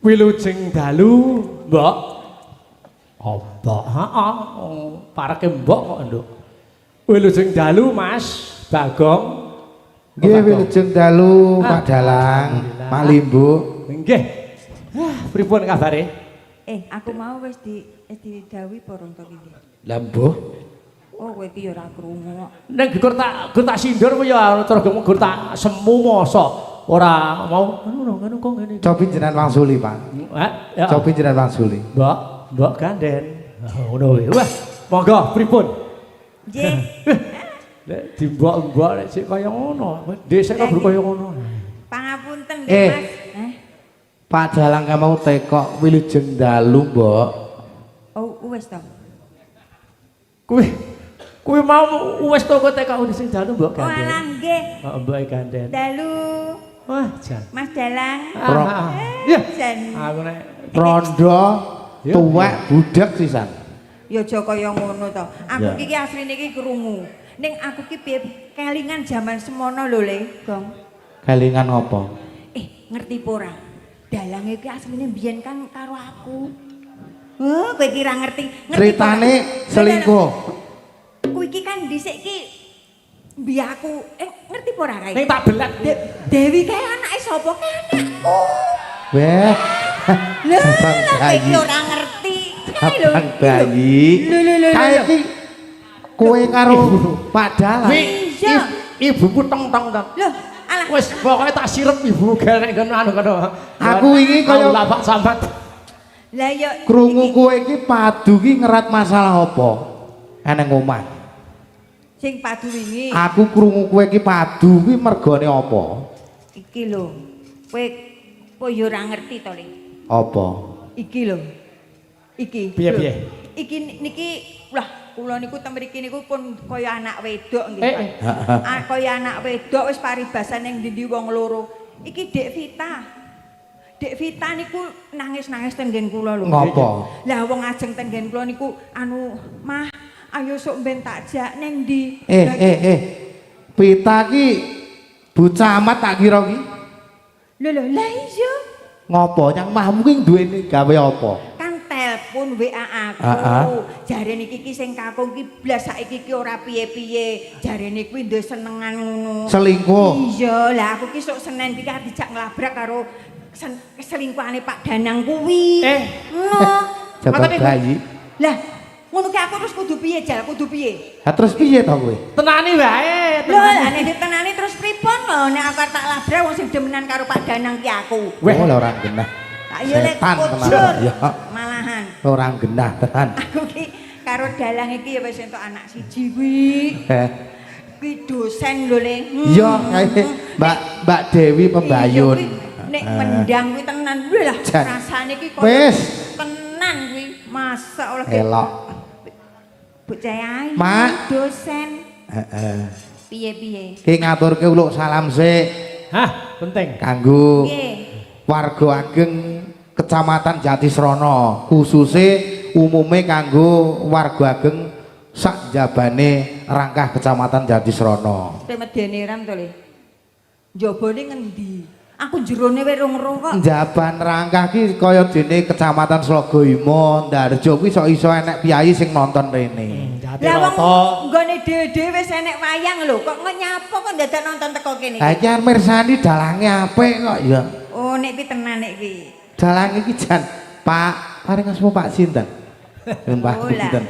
Wilujeng dalu, Mbok. Apa? Heeh. Pareke Mbok kok, Nduk. Wilujeng dalu, Mas Bagong. Nggih wilujeng dalu Pak Dalang, Pak Limbu. Nggih. Pripun kabare? Aku mau wis didhawuhi porong to iki. Lah mbuh. Oh, kowe iki ya ora krungu kok. Nek gur tak sindur apa ya cara gur tak semu masa ora mau ngono kok ngene. Cobi jenengan wangsuli, Pak. Ya. Cobi jenengan wangsuli. Mbok ganden. Ngono wae. Wah, monggo pripun? Nggih. Nek dimbok-mbok nek sik kaya ngono. Dhisik kok kaya ngono. Pangapunten nggih, Mas. Pak Dalang mau tekok wilujeng dalu, Mbok. Oh, wis to. Kuwi mau wis to kok tekok sing dalu Mbok ganden. Oh, alah nggih. Heeh, Mbok ganden. Dalu. Wah, jan. Mas Dalang. Iya. Jan. Aku nek Rondo tuwek budek sisan. Ya aja kaya ngono to. Aku iki asline iki krungu. Ning aku ki piye kelingan jaman semono lho, Le, Gong. Kelingan apa? Ngerti apa ora? Dalang iki asline mbiyen kan karo aku. Kowe iki ra ngerti. Ceritane selingkuh. Kowe iki kan dhisik ki mbiyaku ngerti apa ora kae? ning tak belat. Dewi kae anake sapa kae anakku? Weh. Lha kowe iki ora ngerti. Kae lho. Abang bayi. Kae iki kowe karo Pak Dalang. Ibuku tong-tong to. Lho, alah. Wis pokoke tak sirep ibu garek ngono anu kono. Aku iki kaya lapak sambat. Lah ya krungu kowe iki padu ki ngerat masalah apa? Eneng omah. Sing padu wingi. Aku krungu kowe iki padu ki mergane apa? Iki lho. Kowe yo ora ngerti to, Le. Apa? Iki lho. Iki. Piye? Iki niki lah kula niku temriki niku pun kaya anak wedok nggih. Kaya anak wedok wis paribasan ning ndi wong loro. Iki Dek Vita. Dek Vita niku nangis-nangis ten nggen kula lho. Ngopo? Lah wong ajeng ten nggen kula niku Mah, ayo sok ben tak jak ning ndi. Vita ki Bu Camat tak kira ki. Lho lah iya. Ngopo nyang mahmu ki duweni gawe apa? Telepon WA aku. Jarene iki sing kakung ki blas saiki ki ora piye-piye. Jarene kuwi ndek senengan ngono. Selingkuh. Iya, lah aku ki sok Senin iki dijak nglabrak karo selingkuhane Pak Danang kuwi. Ngono. Coba bayi. Lah, ngono ki aku terus kudu piye, Jal? Kudu piye? Ha terus piye to kowe? Tenani wae. Lho, lah nek ditenani terus pripun lho nek aku tak labrak wong sing demenan karo Pak Danang ki aku. Weh ora genah. Ayo lek tenan ya. Malahan. Ora genah tenan. Aku ki karo Dalang iki ya wis entuk anak siji kuwi. Kuwi dosen lho, Le. Iya, kae Mbak Dewi Pembayun. Nek mendang kuwi tenan lho lah. Rasane ki kok tenan kuwi. Masa oleh elok. Bu Cahaya Mak. dosen. Heeh. Piye-piye? Ki ngaturke uluk salam sik. Hah, penting. Kanggo Nggih. warga ageng Kecamatan Jatisrono, khususnya umume kanggo warga ageng sak jabane rangkah Kecamatan Jatisrono. Medene ram to, Le. Njabane ngendi? Aku jerone wis rong-rong kok. Jaban rangkah ki kaya dene Kecamatan Slogoimo, Ndarjo kuwi sok iso enek piyai sing nonton rene. Lah wong nggone dhewe wis enek wayang lho, kok nyapa kok dadak nonton teko kene. Ha iki mirsani dalange apik kok ya. Oh, nek kuwi tenan nek kuwi. Dalange iki jan Pak, paring asma Pak sinten? Mbah sinten?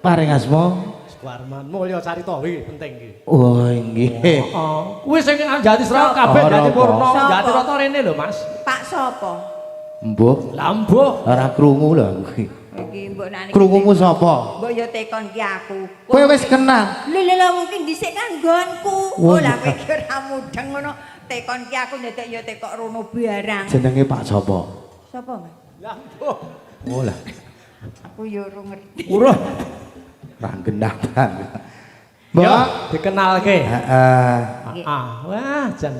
Paring asma Warman mulya carita iki penting iki. Oh, nggih. Heeh. Kuwi sing Jatisrono kabeh Jatimurno, Jatirata rene lho, Mas. Pak sapa? Mbuh, Lah mbuh. ora krungu lho kuwi. Iki mbok nani. Krungumu sapa? Mbok ya tekon ki aku. Kowe wis kenal. Lho mungkin dhisik kan nggonku. Oh, Oh lah kowe iki ora mudeng ngono. Tekon ki aku ndek ya tekok rono barang. Jenenge Pak sapa? Sapa, Mas? Lah mbuh. Oh lah, Aku ya ora ngerti. Uruh. ra genah kan. Yo, Mbak, dikenalke. heeh. Wah, jan.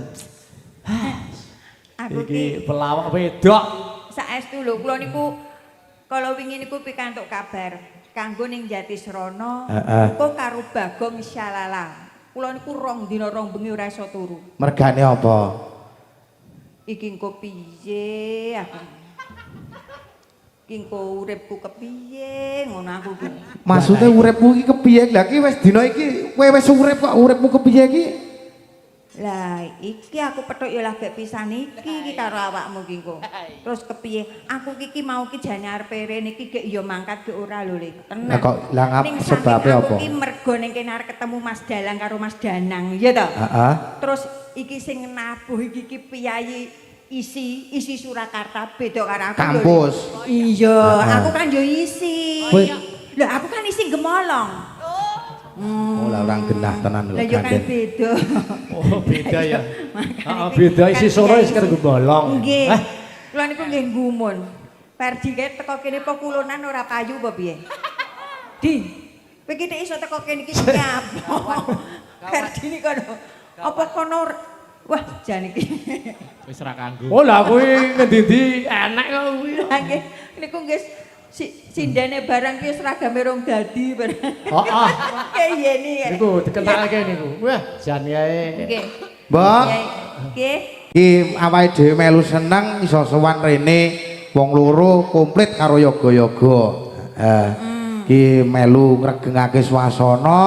Aku Iki ki pelawak wedok. saestu lho kula niku kala wingi niku pikantuk kabar kanggo ning Jatisrono kok karo Bagong Syalala. Kula niku rong dina rong bengi ora iso turu. Mergane apa? Iki engko piye aku? Iki engko uripku kepiye ngono aku ki. Maksudnya uripmu iki kepiye? Lah iki wis dina iki kowe wis urip kok uripmu kepiye iki? Lah iki aku petuk ya lagi pisan iki karo awakmu ki engko. Terus kepiye? Aku ki mau ki jane arepe rene iki gek ya mangkat gek ora lho Le. Tenan. Lah kok lah ngap sebabe apa? Aku ki mergo ning kene arep ketemu Mas Dalang karo Mas Danang, ya to? Heeh. Terus iki sing nabuh iki ki piyayi isi Surakarta beda karo aku. Kampus. Iya, aku kan yo isi. Kowe- Lah aku kan isi Gemolong. Oh, lah orang genah tenan lho. Lah yo kan beda. Oh, beda ya. Heeh, beda isi Solo isi karo Gembolong. Nggih. Kula niku nggih gumun. Perdi kae teko kene po kulonan ora payu apa piye? Di. Kowe ki nek iso teko kene iki nyapa? Perdi niku apa kono wah jan iki. Wis ra kanggo. Oh, lah kuwi ngendi-endi enek kok kuwi. Lah nggih niku nggih sindene barang ki seragame rong dadi barang. Heeh. Kayene ya. Niku dikenalke niku. Wah, jan yae. Nggih. Mbok, Nggih. iki awake dhewe melu seneng iso sowan rene wong loro komplit karo yoga-yoga. Iki melu ngregengake swasana,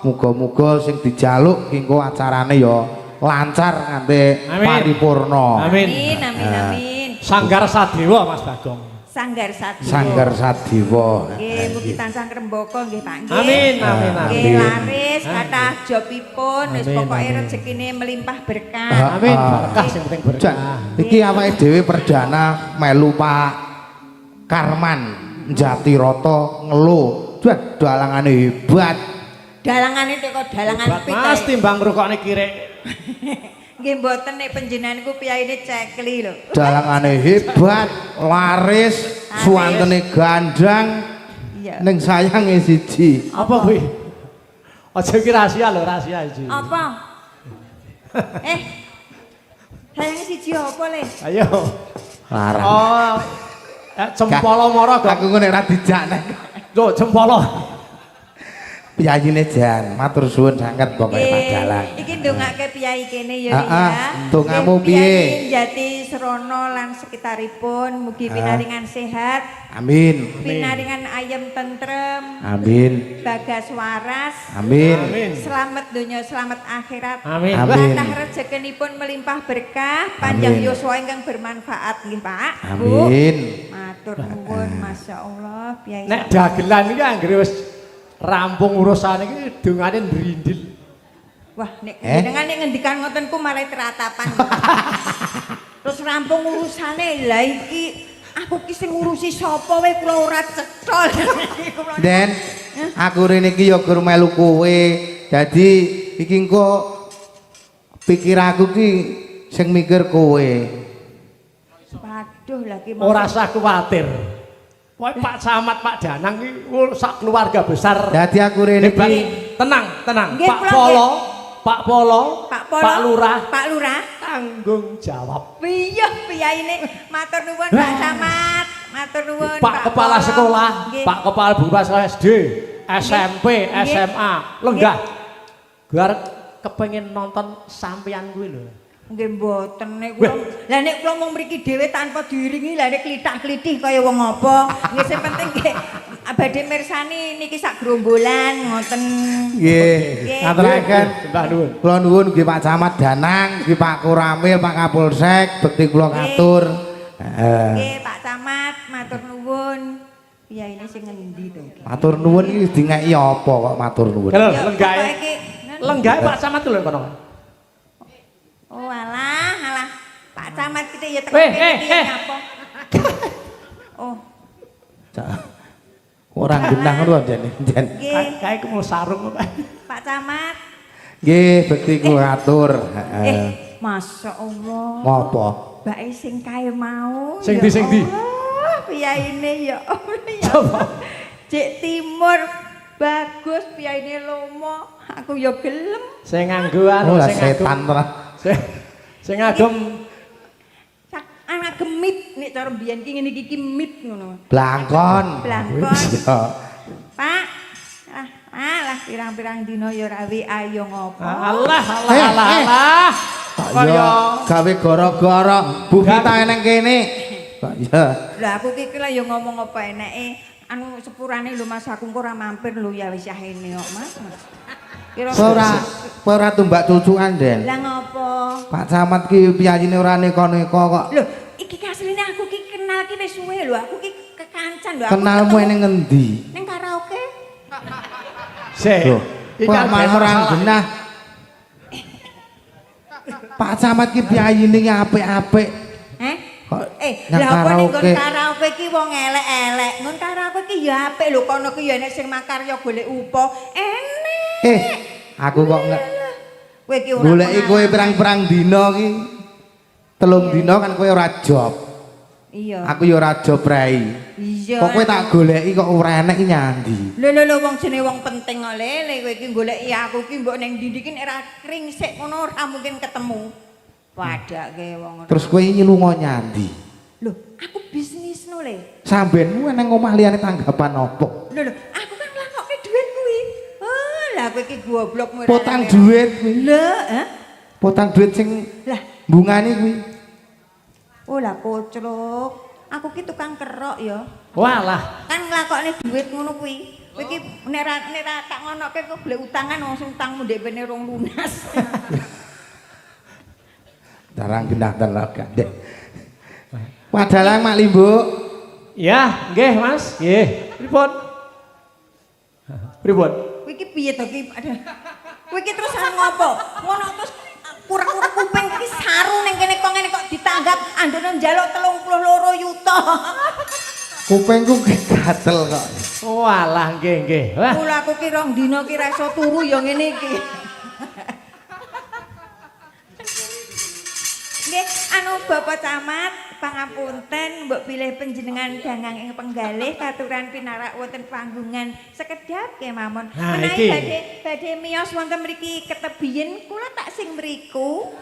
muga-muga sing dijaluk engko acarane ya lancar nganti Amin. paripurna. Amin. Amin. Sanggar Sadewa Mas Bagong. Sanggar Sadewa. Sanggar Sadewa. Nggih, mugi tansah ngrembaka nggih Pak nggih. Amin, amin, Nggih, amin. laris kathah jobipun wis Amin, pokoke amin. rezekine melimpah berkah. Amin. Ah. Berkah sing penting Jan, berkah. iki awake dhewe perdana melu Pak Karman Jatiroto ngelu. Wah, dalangane hebat. Dalangane teko dalangan Mas pitae. timbang ngrukokne kirek. Nggih mboten nek panjenengan niku piyaine cekli lho. Dalangane hebat, laris, suwantene gandang, Iya. ning sayange siji. Apa kuwi? Aja ki rahasia lho, rahasia iki. Apa? Sayang siji apa le? Ayo. Larang. Oh. Cempala mara kok. Aku ngene ra dijakne. Lho, cempala. Piyayine Jan, matur suwun sanget pokoke Pak Dalang. Iki ndongake piyai kene ya Heeh, ya. dongamu Nggih, piye? piyai Jati Serono lan sekitaripun mugi pinaringan sehat, Amin. pinaringan ayem tentrem, Amin. bagas waras. Amin. Amin. Selamat dunia, selamat akhirat. Amin. Amin. Kathah rezekinipun melimpah berkah, panjang Amin. yuswa ingkang bermanfaat nggih Pak. Bu. Amin. Matur nuwun, masyaallah piyai. Nek dagelan iki anggere wis rampung urusan iki dongane ndrindil. Wah, nek jenengan nek ngendikan ngoten ku malah teratapan. Terus rampung urusane. Lah iki aku ki sing ngurusi sapa wae kula ora cetol. Den, aku rene iki ya gur melu kowe. Dadi iki engko pikir aku ki sing mikir kowe. Waduh lagi Ora usah kuwatir. Pokoke Pak Camat, Pak Danang iki sak keluarga besar. Dadi aku rene Hebat. iki Tenang, tenang. Nggih, Pak kula Polo, Pak Polo, Pak Polo, Pak Lurah Pak Lurah. tanggung jawab. Piye piyaine? Matur nuwun Pak Camat. Matur nuwun Pak Kepala Polo. Sekolah, Nggih. Pak Kepala Guru Sekolah SD, SMP, Nggih. SMA. Lenggah. Biar kepengen nonton sampeyan kuwi lho. Nggih mboten nek kula. Lah nek kula mung mriki dhewe tanpa diiringi lah nek klithah-klithih kaya wong apa. Nggih sing penting nggih badhe mirsani niki sak gerombolan ngoten. nggih. Nggih. Aturaken Mbah nuwun. kula nuwun nggih Pak Camat Danang, nggih Pak Kuramil, Pak Kapolsek, bekti kula ngatur. Heeh. Nggih Pak Camat, matur nuwun. Iya ini sing ngendi to iki? Matur nuwun iki dingeki apa kok matur nuwun? Lho, Ya, lenggahe. pokoke iki, Lenggahe Pak Camat lho kono. Oh alah, alah. Pak Camat kita ya teko Eh, kene iki ya eh. nyapa. Oh, Orang genah ngono jane. Jan. nggih. Kae ku mau sarung kok. Pak Camat. Nggih, bekti kula ngatur. Heeh. Masya Allah. Ngopo? Mbake sing kae mau. Sing ya ndi, sing ndi? Allah, piyaine ya Allah ya. Coba. Allah. Cek Timur bagus piyaine lomo. Aku ya gelem. Sing nganggo anu, Oh, lah sing ngagem. setan tenan. Sing ngagem Sak anak gemit nek cara mbiyen ki ngene iki ki mit ngono. Blangkon. Blangkon. Iya. Pak. Alah pirang-pirang dina ya ra WA ya ngopo. Allah, Allah, Eh, Allah, eh. Allah. Kok kaya gawe gara-gara Bu Vita eneng kene. Kok ya. Lah aku ki lha ya ngomong apa eneke anu sepurane lho Mas aku ora mampir lho ya wis ini kok Mas. Kira ora tumbak cucukan Den. Lah ngopo? Pak Camat ki piyayine ora neko-neko kok. Lho, iki asline aku ki kenal ki wis suwe lho, aku ki kekancan lho. Kenalmu ning ngendi? Ning karaoke. Sik. Kok malah ora genah. Pak Camat ki piyayine ki apik-apik. Lah apa ning karaoke ki wong elek-elek. Ngon karaoke ki ya apik lho, kono ki ya nek sing makarya golek upo. Enek. Aku kok kowe ki ora goleki kowe pirang-pirang dina ki. 3 dina kan kowe ora job. Iya. Aku ya ora job rai. Iya. Kok kowe tak goleki kok ora enek ki nyandi. Lho wong jenenge wong penting kok lele kowe iki goleki aku ki mbok ning ndi ki nek ora kringsik ngono ora mungkin ketemu. Padake wong ngono. Terus kowe iki lunga nyandi. Lho, aku bisnis no le. Sampeyanmu nang omah liyane tanggapan apa? Lho, aku kan nglakokke dhuwit kuwi. Oh, lah kowe iki goblok mu. Potang dhuwit kuwi. Lho, heh? Potang dhuwit sing Lah, bungane kuwi. oh lah kocrok. Aku ki tukang kerok ya. Walah. Kan nglakokne dhuwit ngono kuwi. Kowe iki nek ra tak ngonoke kok golek utangan wong sing utangmu ndek bene rong lunas. Darang genah tenaga, Dek. Wadalang Mak Limbu. Ya, nggih Mas. Nggih. Pripun? Pripun? Kowe iki piye to ki? Kowe iki terus arep ngopo? Ngono terus kurang-kurang kuping iki saru ning kene kok ditanggap andene njaluk 32 yuta. Kupingku gatel kok. Walah, nggih nggih. Wah. Mula aku ki rong dina ki ra iso turu ya ngene iki. Nggih, anu Bapak Camat, pangapunten mbok pilih panjenengan dangang ing penggalih katuran pinarak wonten panggungan sekedhap kemawon. Menawi badhe miyos wonten mriki ketebiyen kula tak sing mriku.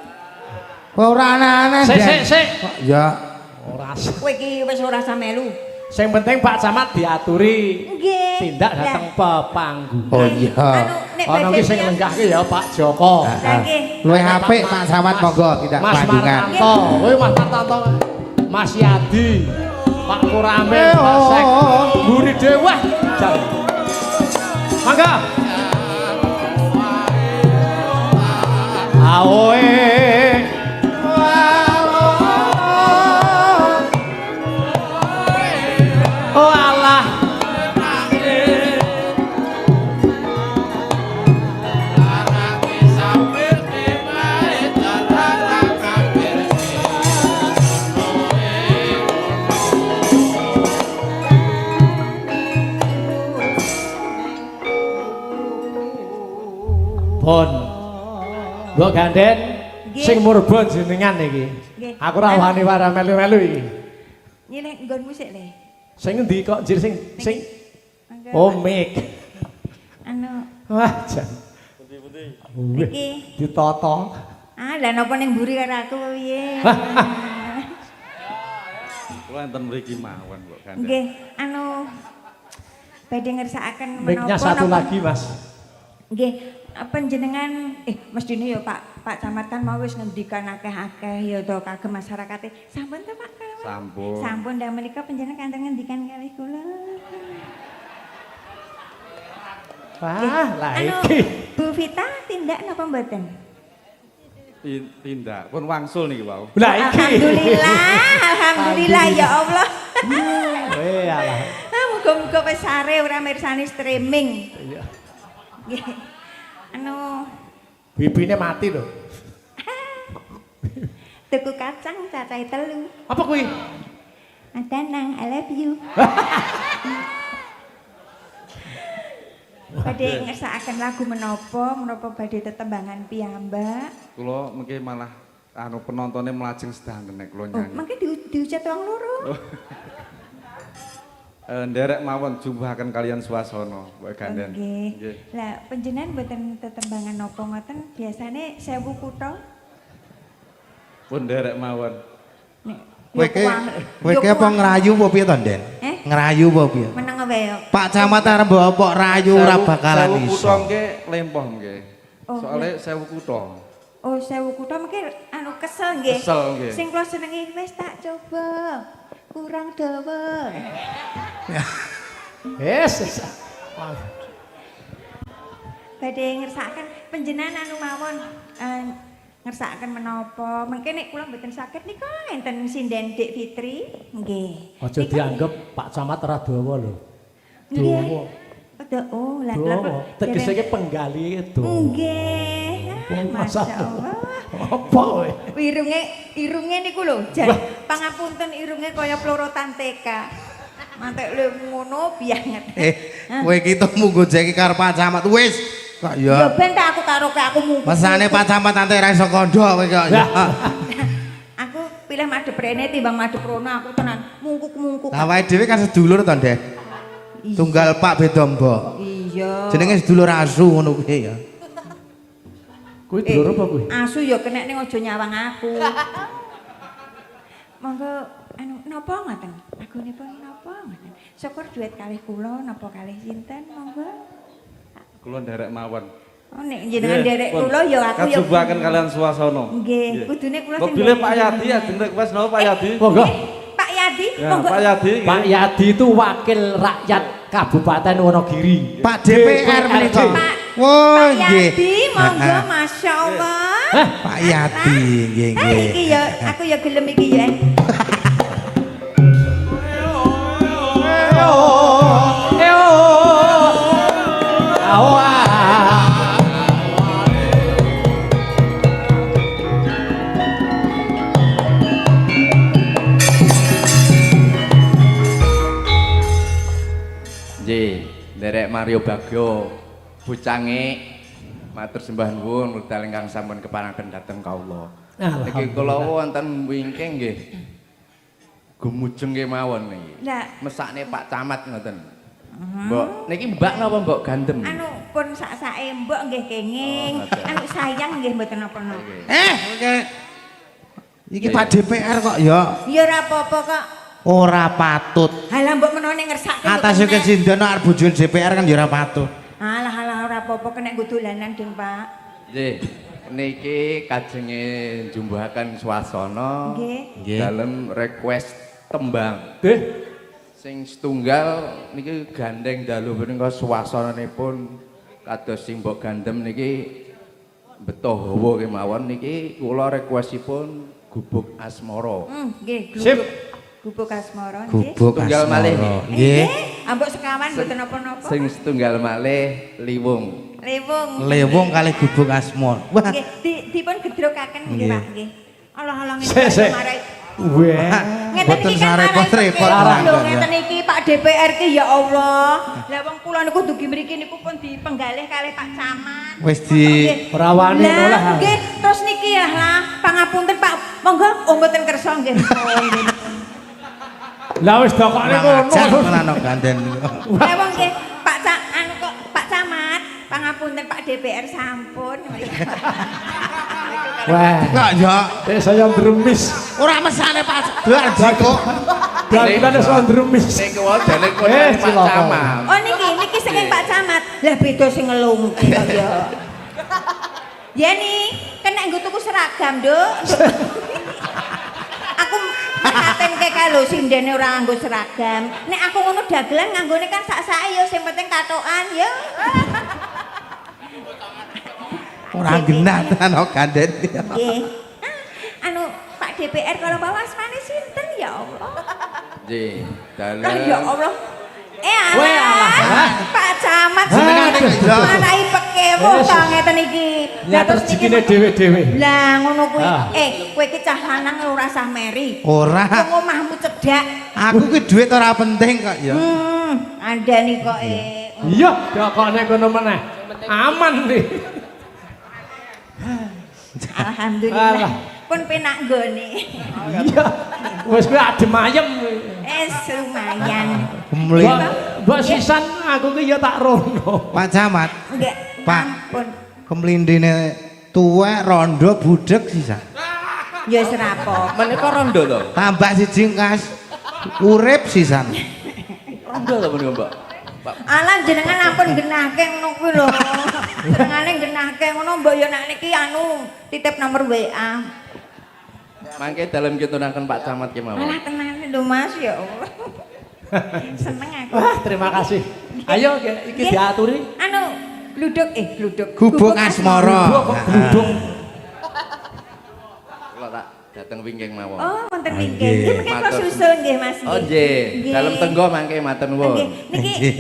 Ora aneh-aneh. Sik. Ya, Ora. Kowe iki wis ora usah melu. Sing penting Pak Camat diaturi Nggih. tindak dateng pepanggungan. oh iya. Ana ki sing lenggahke ya Pak Joko. Nggih. Luwih apik Pak Camat monggo tidak Mas bandingan. Martanto, kowe Mas Martanto. Mas Yadi, Pak Kurame, Pak Sek, Buri Dewa. Mangga. Aoe. Oh Allah. Pun. Mbok ganden sing murba jenengan iki. Aku ra wani wara melu-melu iki. Nyilih nggonmu sik le. Sing endi kok jir sing Mangga. oh mik. Anu Wah, jan. iki Ditata. lah napa ning mburi karo aku piye? Kula enten mriki mawon kok kan. Nggih, anu badhe ngersakaken Miknya menapa satu napa? lagi, Mas. Nggih, panjenengan mestine ya Pak Camat kan mau wis ngendikan akeh-akeh ya to kagem masyarakate. Sampun to Pak? Sampun. Sampun dah menika panjenengan kanthi ngendikan kalih kula. Wah, lah Anu, iki. Bu Vita tindak napa mboten? Tindak pun wangsul niki wau. Lah iki. Alhamdulillah ya Allah. Alah. Muga-muga wis sare ora mirsani streaming. Iya. Nggih. Anu Bibine mati lho. tuku kacang cacahe 3. Apa kuwi? Adanang, I love you. Badhe ngersakaken lagu menapa badhe tetembangan piyambak. Kula mengke malah anu penontonnya melajeng sedanten nek kula Oh, nyanyi. mangke diucap wong loro. Nderek mawon jumbahaken kalian swasana, Mbak Ganden. Nggih. Lah panjenengan mboten tetembangan napa ngoten biasane 1000 kutha. Pun nderek mawon. Nek Kowe ki apa ngrayu apa piye to, Den? Ngrayu apa piye? Meneng wae yo. Pak Camat arep mbok rayu ora bakalan Sewu iso. kutha nggih lempoh nggih. Oh, Soale 1000 kutha. Oh, sewu kutha mengki anu kesel nggih. Kesel nggih. Sing kula senengi wis tak coba. Kurang dawa. Yes. Badhe ngersakaken panjenengan anu mawon ngersakaken menapa? Mengke nek kula mboten saged nika enten sinden Dik Fitri. Nggih. Aja dianggep Pak Camat ora dawa lho. Nggih. Oh, lah Tegese iki penggali itu. Nggih. Masyaallah. Apa kowe? Irunge niku lho, jan pangapunten irunge kaya plorotan TK. Mantek lho ngono bianget. Kowe iki temu gojeki karo Pak Camat wis kok Ya ya. ben tak aku karo aku mungku. Mesane Pak Camat nanti ra iso kandha kowe kok ya. Aku pilih madhep rene timbang madhep rono aku tenan mungkuk-mungkuk. Lah awake dhewe kan sedulur to, Ndek. Tunggal Pak beda mbok. Iya. Jenenge sedulur asu ngono kuwi ya. Kuwi dulur apa kuwi? Asu ya kena ning aja nyawang aku. Monggo anu napa ngoten? Lagunipun napa ngoten? Syukur duet kalih kula napa kalih sinten monggo. Kula nderek mawon. Oh nek jenengan derek kula ya aku ya kajubaken kalian swasana. nggih, kudune kula Kok pilih Pak Yadi ya jeneng wis napa Pak Yadi? Monggo. Pak Yadi, Ya, monggo. Pak Yadi. Pak Yadi itu wakil rakyat Kabupaten Wonogiri. Pak DPR menika. Pak Wah, Pak nggih. Yadi, monggo masyaallah. Pak Yadi nggih nggih. Iki ya aku ya gelem iki ya. Derek Mario Bagyo bucange matur sembah nuwun wekdal ingkang sampun keparengaken dhateng kawula. Niki kula wonten wingking nggih. Gumujeng kemawon niki. Lah, Mesakne Pak Camat ngoten. Mbok niki Mbak napa Mbok Gandem? anu pun sak-sake mbok nggih kenging. Anu sayang nggih mboten napa-napa. Oke. Iki Pak DPR kok ya. Ya ora apa-apa kok. Ora patut. Halah mbok menone ngersake. Atas kesindan arep bojone DPR kan ya ora patut. Alah ora apa-apa kena nggo dolanan ding, Pak. Nggih. Niki kajenge njumbuhaken swasana Nggih. dalem request tembang. Nggih. Sing setunggal niki gandeng dalu menika swasananipun kados sing Mbok Gandem niki beto hawa kemawon niki kula requestipun Gubuk Asmara. Nggih, Sip. Gubuk asmara nggih. Gubuk Tunggal malih. Nggih. Ambok sekawan mboten napa-napa. Sing setunggal malih Liwung. Lewung. Lewung kali gubuk asmor. Wah, Nggih, dipun gedrokaken nggih, Nggih. Pak nggih. Allah-Allah Sik. Weh. Boten sarepot-repot lho mangken, ya. ngeten iki Pak DPR ki ya Allah. Lah wong kula niku dugi mriki niku pun dipenggalih kalih Pak Camat. Wis di Ora wani Lah noleh. nggih, terus niki ya lah pangapunten Pak. Monggo mboten kersa nggih. Lah wis dokane kurang ajar ngono. tenan kok ganden niku. Lah wong nggih anu kok Pak Camat, pangapunten Pak DPR sampun. Wah. Kok ya Saya ndrumis. ora mesane Pak Darji kok. Dalane saya ndrumis. Niku wae dalem Pak cilaka. Camat. Oh niki saking Pak Camat. Lah beda sing ngelungke kok ya. Ya nih, kena nggo tuku seragam, Nduk. Aku katen ke kalau sindene ora nganggo seragam. Nek aku ngono dagelan nganggone kan sak-sake ya sing penting katokan ya. Ora genah tenan kok ganden. Nggih. Anu Pak DPR kalau bawa asmane sinten ya Allah. Nggih, Lah ya dalem Allah. Weh, alah. Pak Camat Senengane kok ya. Manai pekewo ta ngeten iki. Ya terus rezekine dhewe-dhewe. Lah ngono kuwi. Ah. Kowe iki cah lanang ora usah meri. Ora. Wong omahmu cedhak. Aku ki duit ora penting kok ya. Andani kok Iya, dokone kono meneh. Aman nih. Alhamdulillah. Alah. Pun penak nggone. Iya. Wis kuwi adem ayem. Lumayan. Kemlin. Mbok sisan aku ki ya tak rono. Pak Camat, Enggak. Pak. Ampun. kemlindine tuwek rondo budek sisa. Ya wis rapo. menika rondo to. Tambah siji kas. Urip sisan. Rondo to menika, Mbak. Pak. Alah jenengan ampun genahke ngono kuwi lho. senengane genahke ngono mbok yo nek niki anu titip nomor WA. Mangke dalem kituraken Pak Camat ki mawon. Malah tenane lho Mas ya Allah. Seneng aku. Wah, terima kasih. Ayo iki diaturi. Anu, gluduk. Gubuk asmara. Gluduk. Kula tak dateng wingking mawon. Oh, wonten Oh, wingking. nggih. Nggih mengke kula susul nggih Mas. Oh nggih, dalem tenggo mangke matur nuwun. Nggih. Niki.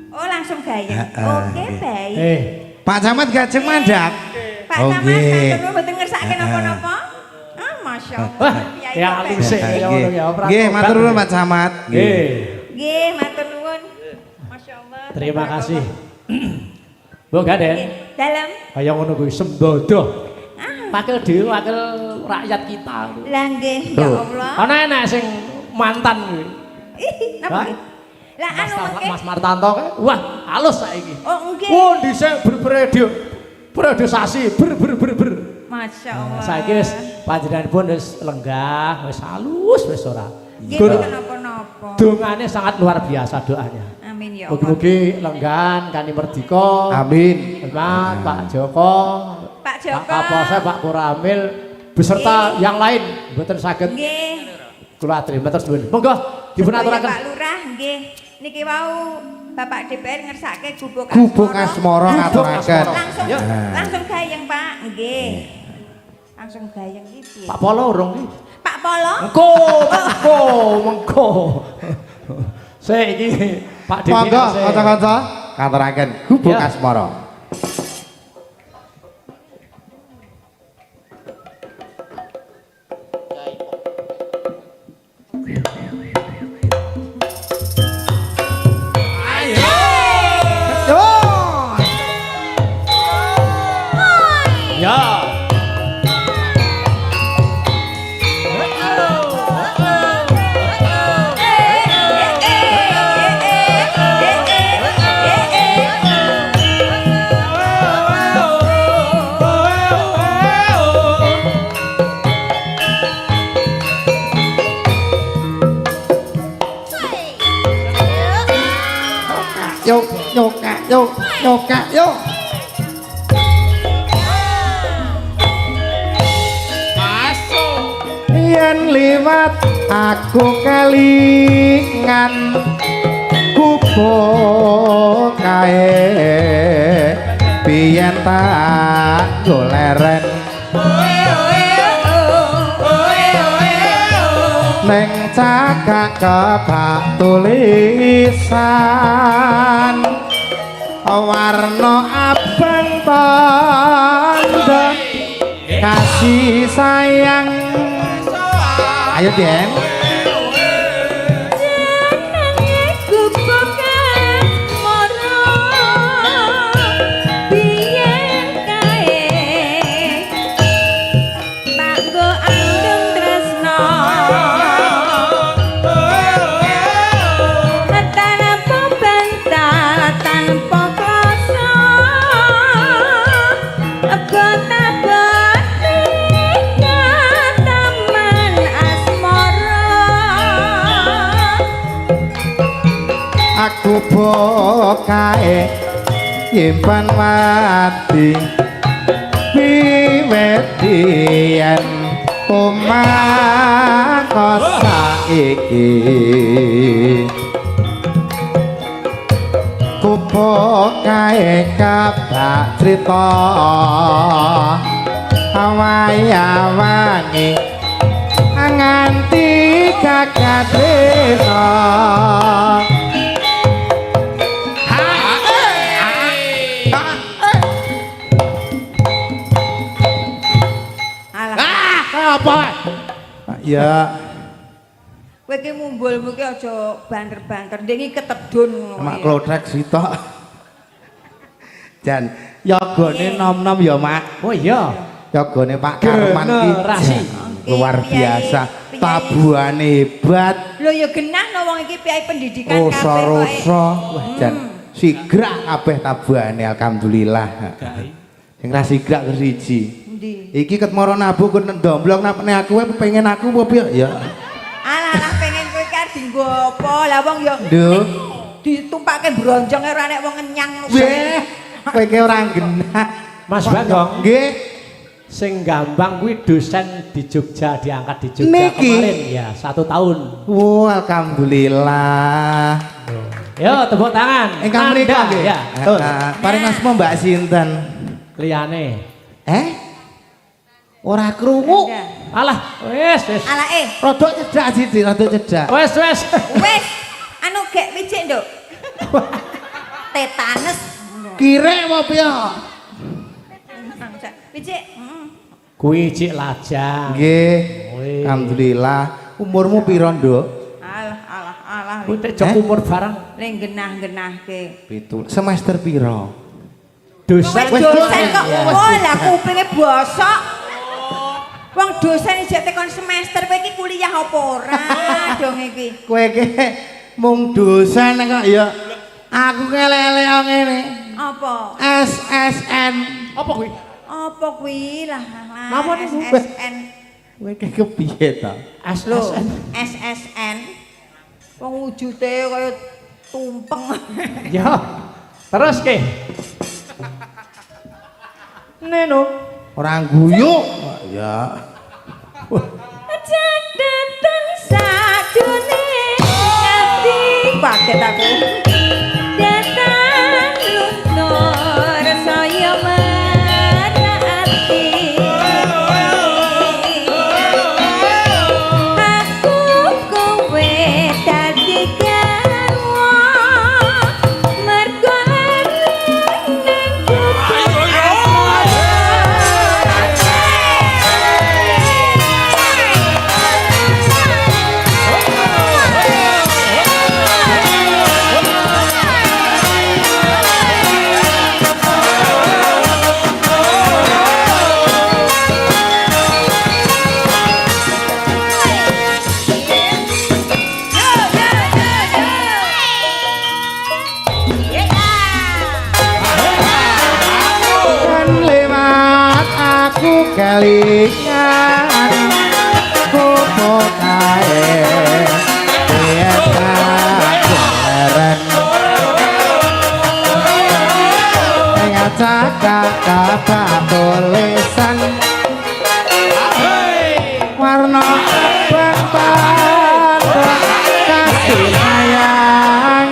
Oh, langsung gayeng. Oke, baik. Pak Camat gajeng mandhap. Pak Oh, Camat nggih. matur nuwun mboten ngersake napa-napa. Ah, masyaallah. Wah, ya alus ya ngono ya. Nggih, matur nuwun Pak Camat. Nggih. Nggih, matur nuwun. Masyaallah. Terima kasih. Bu Gaden. Dalam. Kaya ngono kuwi sembodo. Wakil dhewe wakil rakyat kita. Lah nggih, ya Allah. Ana enak sing mantan kuwi. Ih, napa? nggih? Lah anu mengke. Mas Martanto kae. Wah, halus saiki. Oh, nggih. Oh, dhisik berbredosasi ber. Masyaallah. Saiki wis panjenenganipun wis lenggah, wis halus wis ora. Nggih, mboten napa-napa. Dongane sangat luar biasa doanya. Amin ya Allah. Mugi-mugi lenggan kani merdika. Amin. Hormat Pak Joko, Pak Pak Joko. Kapolsek, Pak Kuramil beserta yang lain mboten saged Nggih. kula aturi matur nuwun. Monggo dipun aturaken. Pak Lurah nggih. Niki wau Bapak DPR ngersake gubuk Gubuk asmara ngaturaken. Langsung Ya. langsung gayeng Pak. Nggih. Langsung gayeng iki piye? Pak Polo urung iki. Pak Polo. Mengko. Sik iki Pak DPR. Monggo kanca-kanca ngaturaken gubuk Ya. asmara. Ya. Yuk Kak, yuk. Yen liwat aku kelingan gubuk kae biyen tak goleren neng cagak kebak tulisan warna abang tanda kasih sayang. Ayo Den. Aku bokae nyimpan mati wiwit yen omah kos saiki ku bokae kabak crita awai-awani nganti gagah desa. Apa? Ya, Kowe iki mumbulmu ki aja banter-banter. Ndek iki ketedun ngono. mak klodhek sitok. Jan, yogane nom-nom ya, Mak. Oh iya. Yogane Pak Karman ki Generasi. luar biasa. Piye? Tabuhane hebat. Lho ya genah no wong iki piyai pendidikan Rosa-rosa. Wah, Jan, sigrak kabeh tabuhane alhamdulillah. Sing ra sigrak ke siji. Endi? Iki ket mara nabuh ku ndomblong napane aku pengen aku apa piye ya. Alah pengen kowe iki arep dienggo apa? Lah wong ya Duh. ditumpake bronjong ora nek wong ngenyang. Weh, kowe ki ora genah. Mas Bagong. Nggih. Sing gampang kuwi dosen di Jogja diangkat di Jogja Niki. kemarin ya 1 tahun. Oh, alhamdulillah. Yo tepuk tangan. Ingkang menika nggih. ya. Betul. Paring asma Mbak sinten? Liyane. Ora krungu. Alah, wis. Alake. Rodok cedak siji, rodok cedak. Wis. Wis. Anu gek picik, Nduk. Tetanus. Kirek apa piye? Picik. Kuwi cik lajang. Nggih. Wih. Alhamdulillah. Umurmu piro, Nduk? Alah. Kuwi tek jok umur barang. Ning genah-genahke. 7 semester piro? Dosen. Wis dosen kok. Ya. Oh, lah kupinge bosok. Wong dosen ijek tekon semester kowe iki kuliah apa ora dong iki? Kowe ki mung dosen kok ya. Aku kelele ngene. Apa? SSN. Apa kuwi? Apa kuwi lah Napa niku? SSN. Kowe ki kepiye ta? Lho, SSN. SSN. Wong wujude kaya tumpeng. Ya. Terus ke? Neno. Ora guyu. Ya. Jadatan sadune ati paket aku. Datang luntur saya merati. Aku kowe dadi garwa mergo ning kudu Kan lewat aku kelingan kupo kae biasa keren ngaca kata tulisan warna abang kasih sayang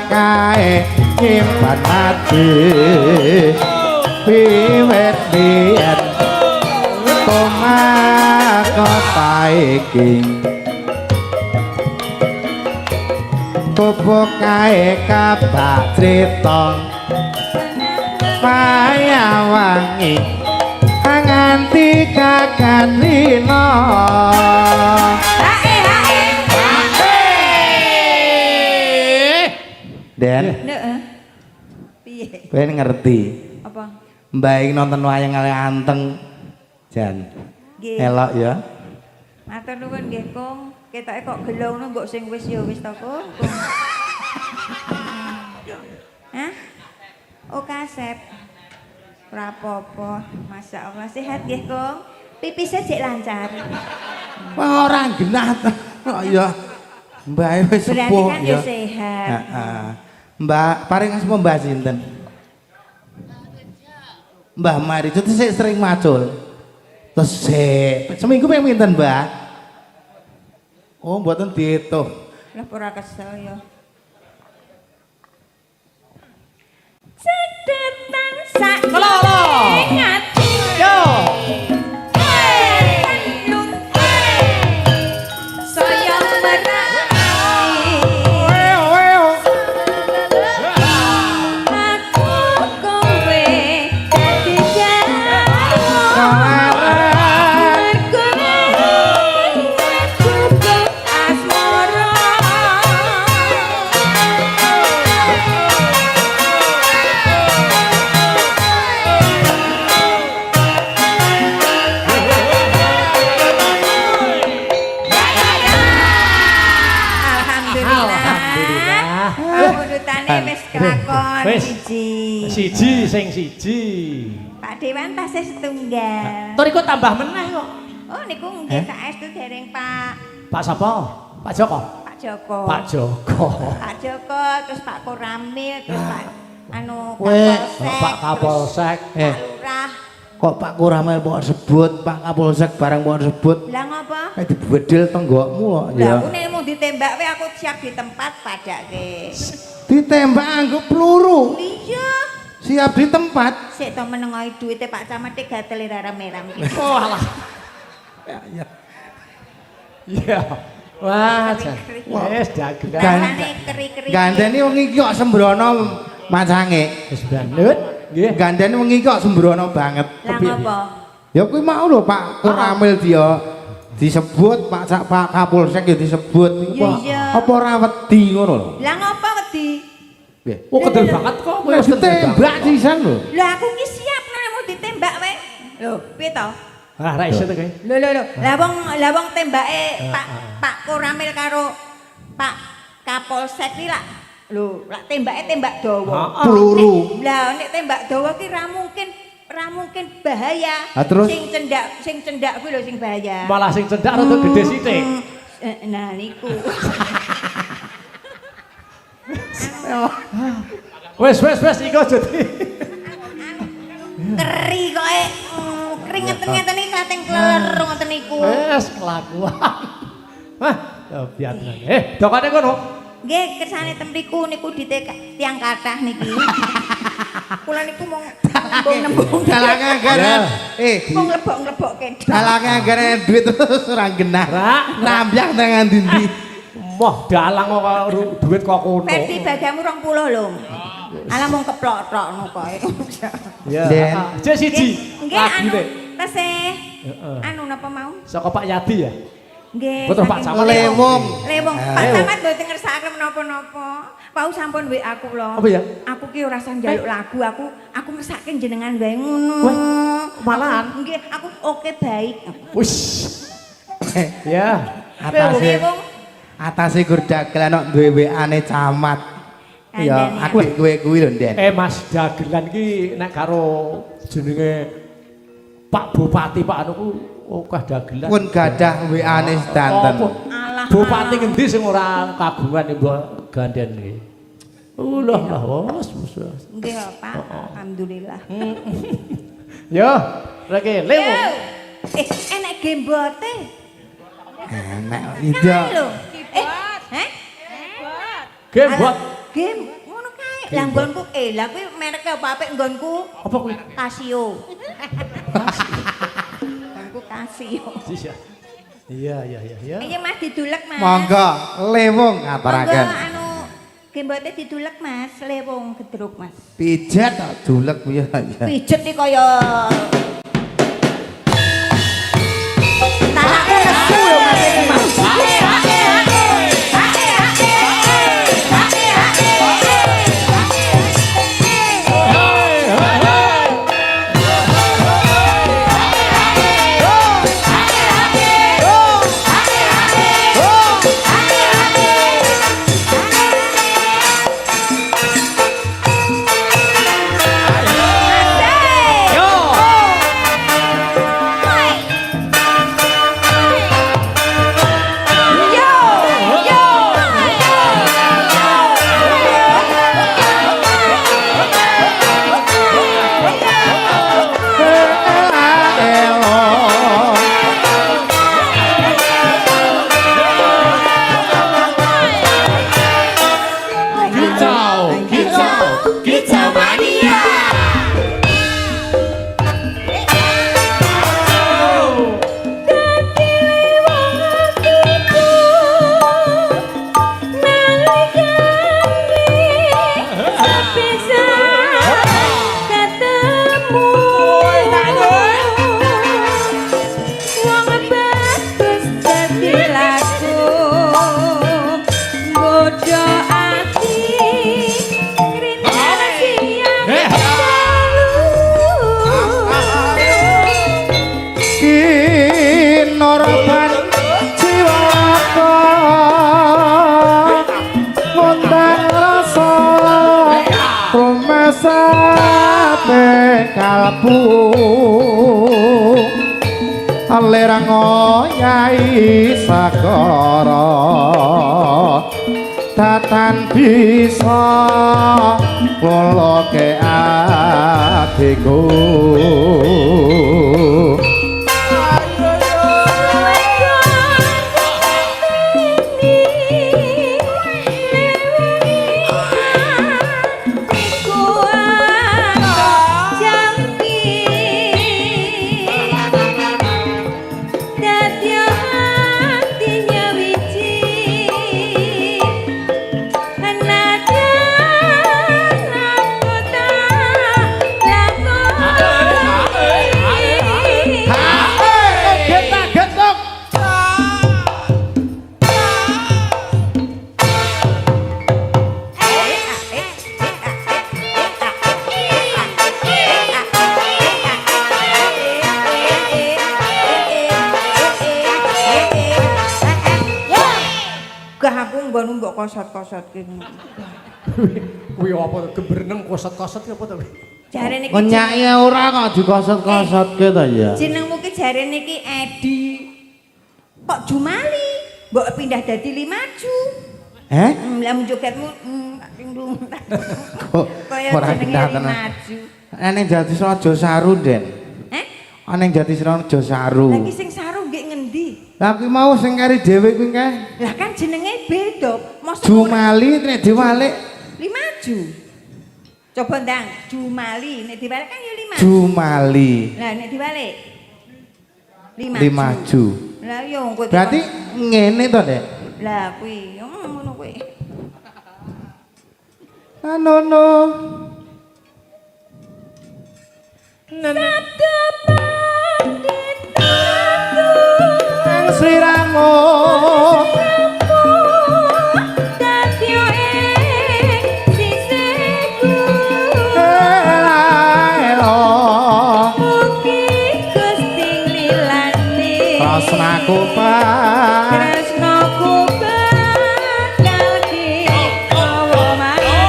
kae nyimpan ati wiwit biyen kota iki bubuk kae kabak crita payawangi nganti kakanina Den, piye? kowe ngerti. Apa? Mbak iki nonton wayang kali anteng. Jan. Nggih. Elok ya. Matur nuwun nggih, Kong. Ketoke kok gelo ngono mbok sing wis ya wis to, Kong. Hah? Oh, kasep. Ora apa-apa. Masyaallah sehat nggih, Kong. Pipisnya jek lancar. Wah, ora genah ta. Kok ya. Mbak wis Berarti sepuh kan ya. ya sehat. Heeh. Mbak, paring asma Mbak sinten? Mbah Mari, itu sik sering macul. Terus seminggu ping pinten, Mbak? Oh, mboten diitung. Lah ora kesel ya. Sedetan sak Kelolo. ngati. Yo. Saya merati. Aku kowe dadi jarwo. Mergo cukup asmara. siji. Pak Dewan tasih setunggal. Tur iku tambah meneh kok. Oh niku nggih saestu dereng Pak Pak sapa? Pak Joko. Pak Joko. Pak Joko. Pak Joko terus Pak Koramil terus Pak anu Weh, Kapolsek. Pak Kapolsek. Pak Lurah. Kok Pak Kuramel mbok sebut, Pak Kapolsek barang mbok sebut. Lah ngapa? Kayak dibedil tenggokmu kok Lah ya. aku nek mung ditembak wae aku siap di tempat padake. Ditembak anggo peluru. Iya. Siap di tempat. Sik to menengohi duwite Pak Camat gatel rame-rame. Oh alah. Iya. Wah, wes dagelan. Rasane keri-keri. Gandeni wong iki kok sembrono macange. Wis bandut. Nggih. Gandeni wong iki kok sembrono banget. Lah ngapa? Ya kuwi mau lho Pak Kuramil dia disebut Pak Kapolsek ya disebut. Iya. Apa ora wedi ngono lho. Lah ngapa wedi? Nggih. Oh kedel banget kok kowe Wis ditembak sisan lho. Lah aku ki siap nek mau ditembak wae. Lho, piye to? Ah, ra iso to kowe. Lho. Lah wong tembake Pak Koramil karo Pak Kapolsek ki lak lho, lak tembake tembak dawa. Peluru. Lah nek tembak dawa ki ra mungkin bahaya. Lah, terus? Sing cendak kuwi lho sing bahaya. Malah sing cendak rada gede sithik. Nah niku. Wes iku aja di. Keri koe. Keringet-ngeten iki kateng kleru ngoten niku. Wes kelakuan. Wah, ya biar. Dokane kono. Nggih, kersane temriku niku tiang kathah niki. Kula niku mung nembung. Dalange anggere. Mung nglebok-nglebokke. Dalange anggere duit terus ora genah. Nambyah nang ndi-ndi. Wah, dalang kok duit kok kono. Versi bagamu 20 lho. Alah mung keplok-tok ngono koe. Ya. Den. Cek siji. Nggih anu Lagine. tesih. Anu napa mau? Saka Pak Yadi ya. Nggih. Betul, Pak saking Camat. Lewong. Lewong. Pak Camat mboten ngersakaken menapa-napa. Pau sampun WA aku lho. Apa ya? Aku ki ora usah njaluk lagu, aku ngersakaken jenengan wae ngono. Wah, malahan? Nggih, aku oke baik. Wis. Ya. Lewong. Atase gur dagelan kok duwe WA-ne camat. Ya, Andani. aku kowe kuwi lho, Den. Mas dagelan ki nek karo jenenge Pak Bupati Pak anu ku akeh dagelan. Pun gadah WA-ne sedanten. Alah. Bupati ngendi sing ora kagungan mbok gandhen iki? Ulah lah wes. Nggih, Pak. Alhamdulillah. Yo, lagi lewo. Enek gembote. Enak iya. Lho. Heh? Game bot. Game ngono kae. Lah nggonku lah kuwi mereke apa apik nggonku? Apa kuwi? Casio. Nggonku Casio. Iya. Iki Mas didulek, Mas. Monggo lewung Monggo ngaturaken. anu gembote didulek, Mas. Lewung gedruk, Mas. Pijet kok dulek kuwi ya. Pijet iki kaya tanahku nesu lho Mas iki, Mas. kalbu lerang ngoyai sakara tatan bisa loloke adikku Mbok kosot-kosotke. Kuwi apa gembreng kosot-kosot apa to? Jarene iki Kenyake ora kok dikosot-kosotke to ya. jenengmu ki jarene iki Edi. Kok Jumali? Mbok pindah dadi Limaju. Lah jogetmu ringdung. Kok Kaya ora jenenge pindah Limaju. Ning Jatisraja Saru, Den. Ning Jatisraja Saru. Lah ki sing saru nggih ngendi? Lah kuwi mau sing kari dhewe kuwi kae. Lah kan jenenge beda. Mosok Jumali nek diwalik Limaju. Coba ndang, Jumali nek diwalik kan ya Limaju. Jumali. Lah nek diwalik Limaju. Lah yo kowe. Berarti ngene to, Dek. Lah kuwi ngono kuwi. Anono. Sabda pandita Sriramu dadya ing sisiku ela mugi Gusti lilane tresnaku pak tresnaku bakal digawa mati.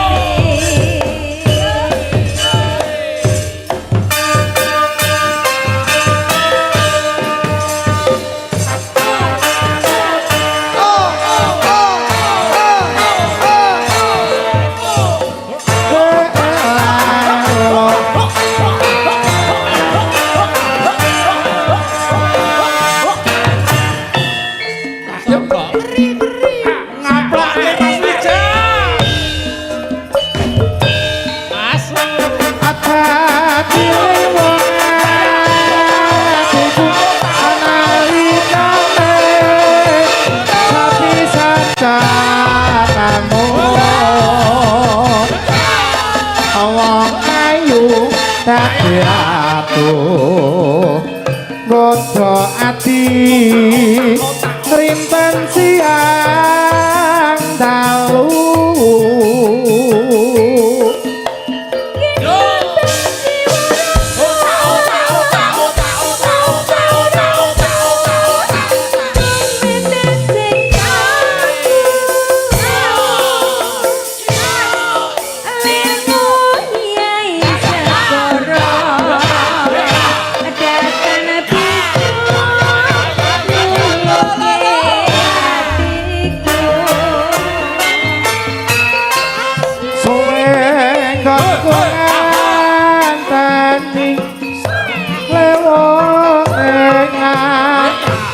Godho ati rinten siang dalu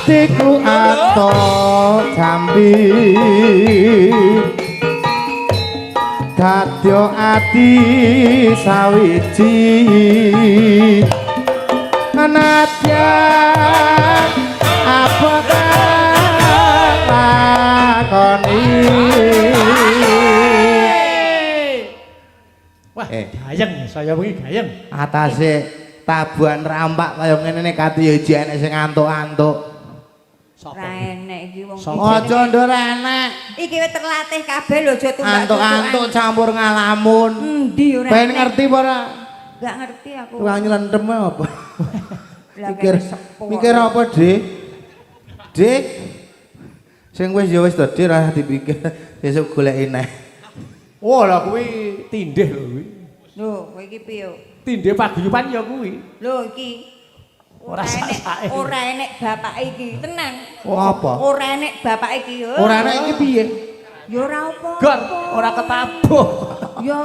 Tiku ato jambi dadya ati sawiji anadyan apa lakoni Wah, gayeng saya wingi gayeng. atase tabuhan rampak kaya ngene kate ya enek sing antuk-antuk. Ra enek iki wong Aja ndor enek. iki wis terlatih kabeh lho aja tumbak. Antuk-antuk campur ngalamun. Endi ora. Ben ngerti apa ora? Enggak ngerti aku. Tukang nyelentem apa? Lah Mikir kene sepuh. mikir apa, Dik? Dik. Sing wis ya wis to, Dik, ora dipikir. Sesuk goleki neh. Oh, lah kuwi tindih lho kuwi. Lho, kowe iki piye? tindhe paguyuban ya kuwi. Lho iki Ora sasake. ora enek bapak iki, tenang. Oh, apa? Ora enek bapak iki. Ora enek iki piye? Ya ora apa. Gor, ora ketabuh. Ya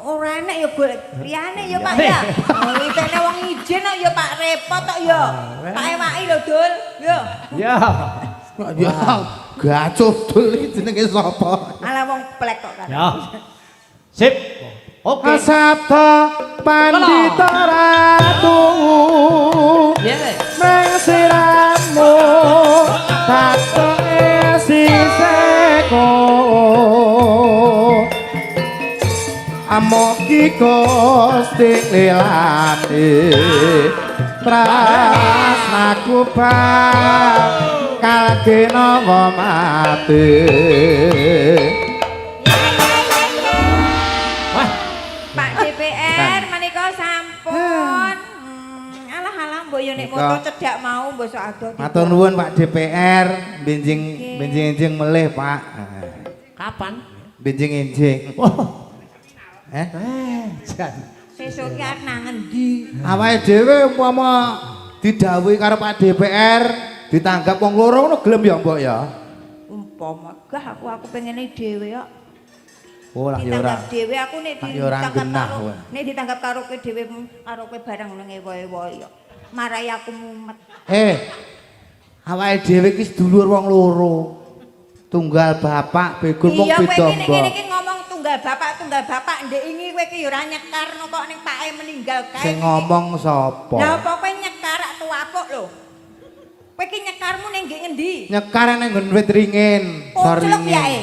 ora enek ya golek liyane ya Pak ya. Oh itene wong ijen kok ya Pak repot kok ya. Pak ewaki lho Dul. Ya. Ya. Ya, gacuh dul iki jenenge sapa? Ala wong plek kok kan. Ya. Sip. Oke. Sabda pandita ratu Ya. nang siramu tato siseko amoki Gusti lelane trasnaku bakal kena mati. Wah, Pak DPR menika sampun. Alah mbok yo nek moto cedhak mau mbok sok ado. Matur nuwun Pak DPR, benjing-benjing melih Pak. kapan? Benjing-enjing. Jan. Sesuk ki arep nang endi? Awake dhewe umpama didhawuhi karo Pak DPR ditanggap wong loro ngono gelem ya mbok ya. Umpama gah aku pengene dhewe kok. Oh lah ya ora. Ditanggap dhewe aku nek Ya ora genah, kowe. nek ditanggap karo kowe dhewe karo kowe barang nang ewo-ewo ya. Marai aku mumet. Awake dhewe ki sedulur wong loro. Tunggal bapak begun wong Iya beda kowe iki mbok. iki ngomong tunggal bapak ndek ingi kowe ki ya ora nyekarno kok ning pake meninggal kae. Sing ngomong sapa? Lah apa kowe nyekar ak tuwapuk lho. Kowe ki nyekarmu ning ngendi? Nyekar nang nggon wit ringin. Pocelok Soringin. yae.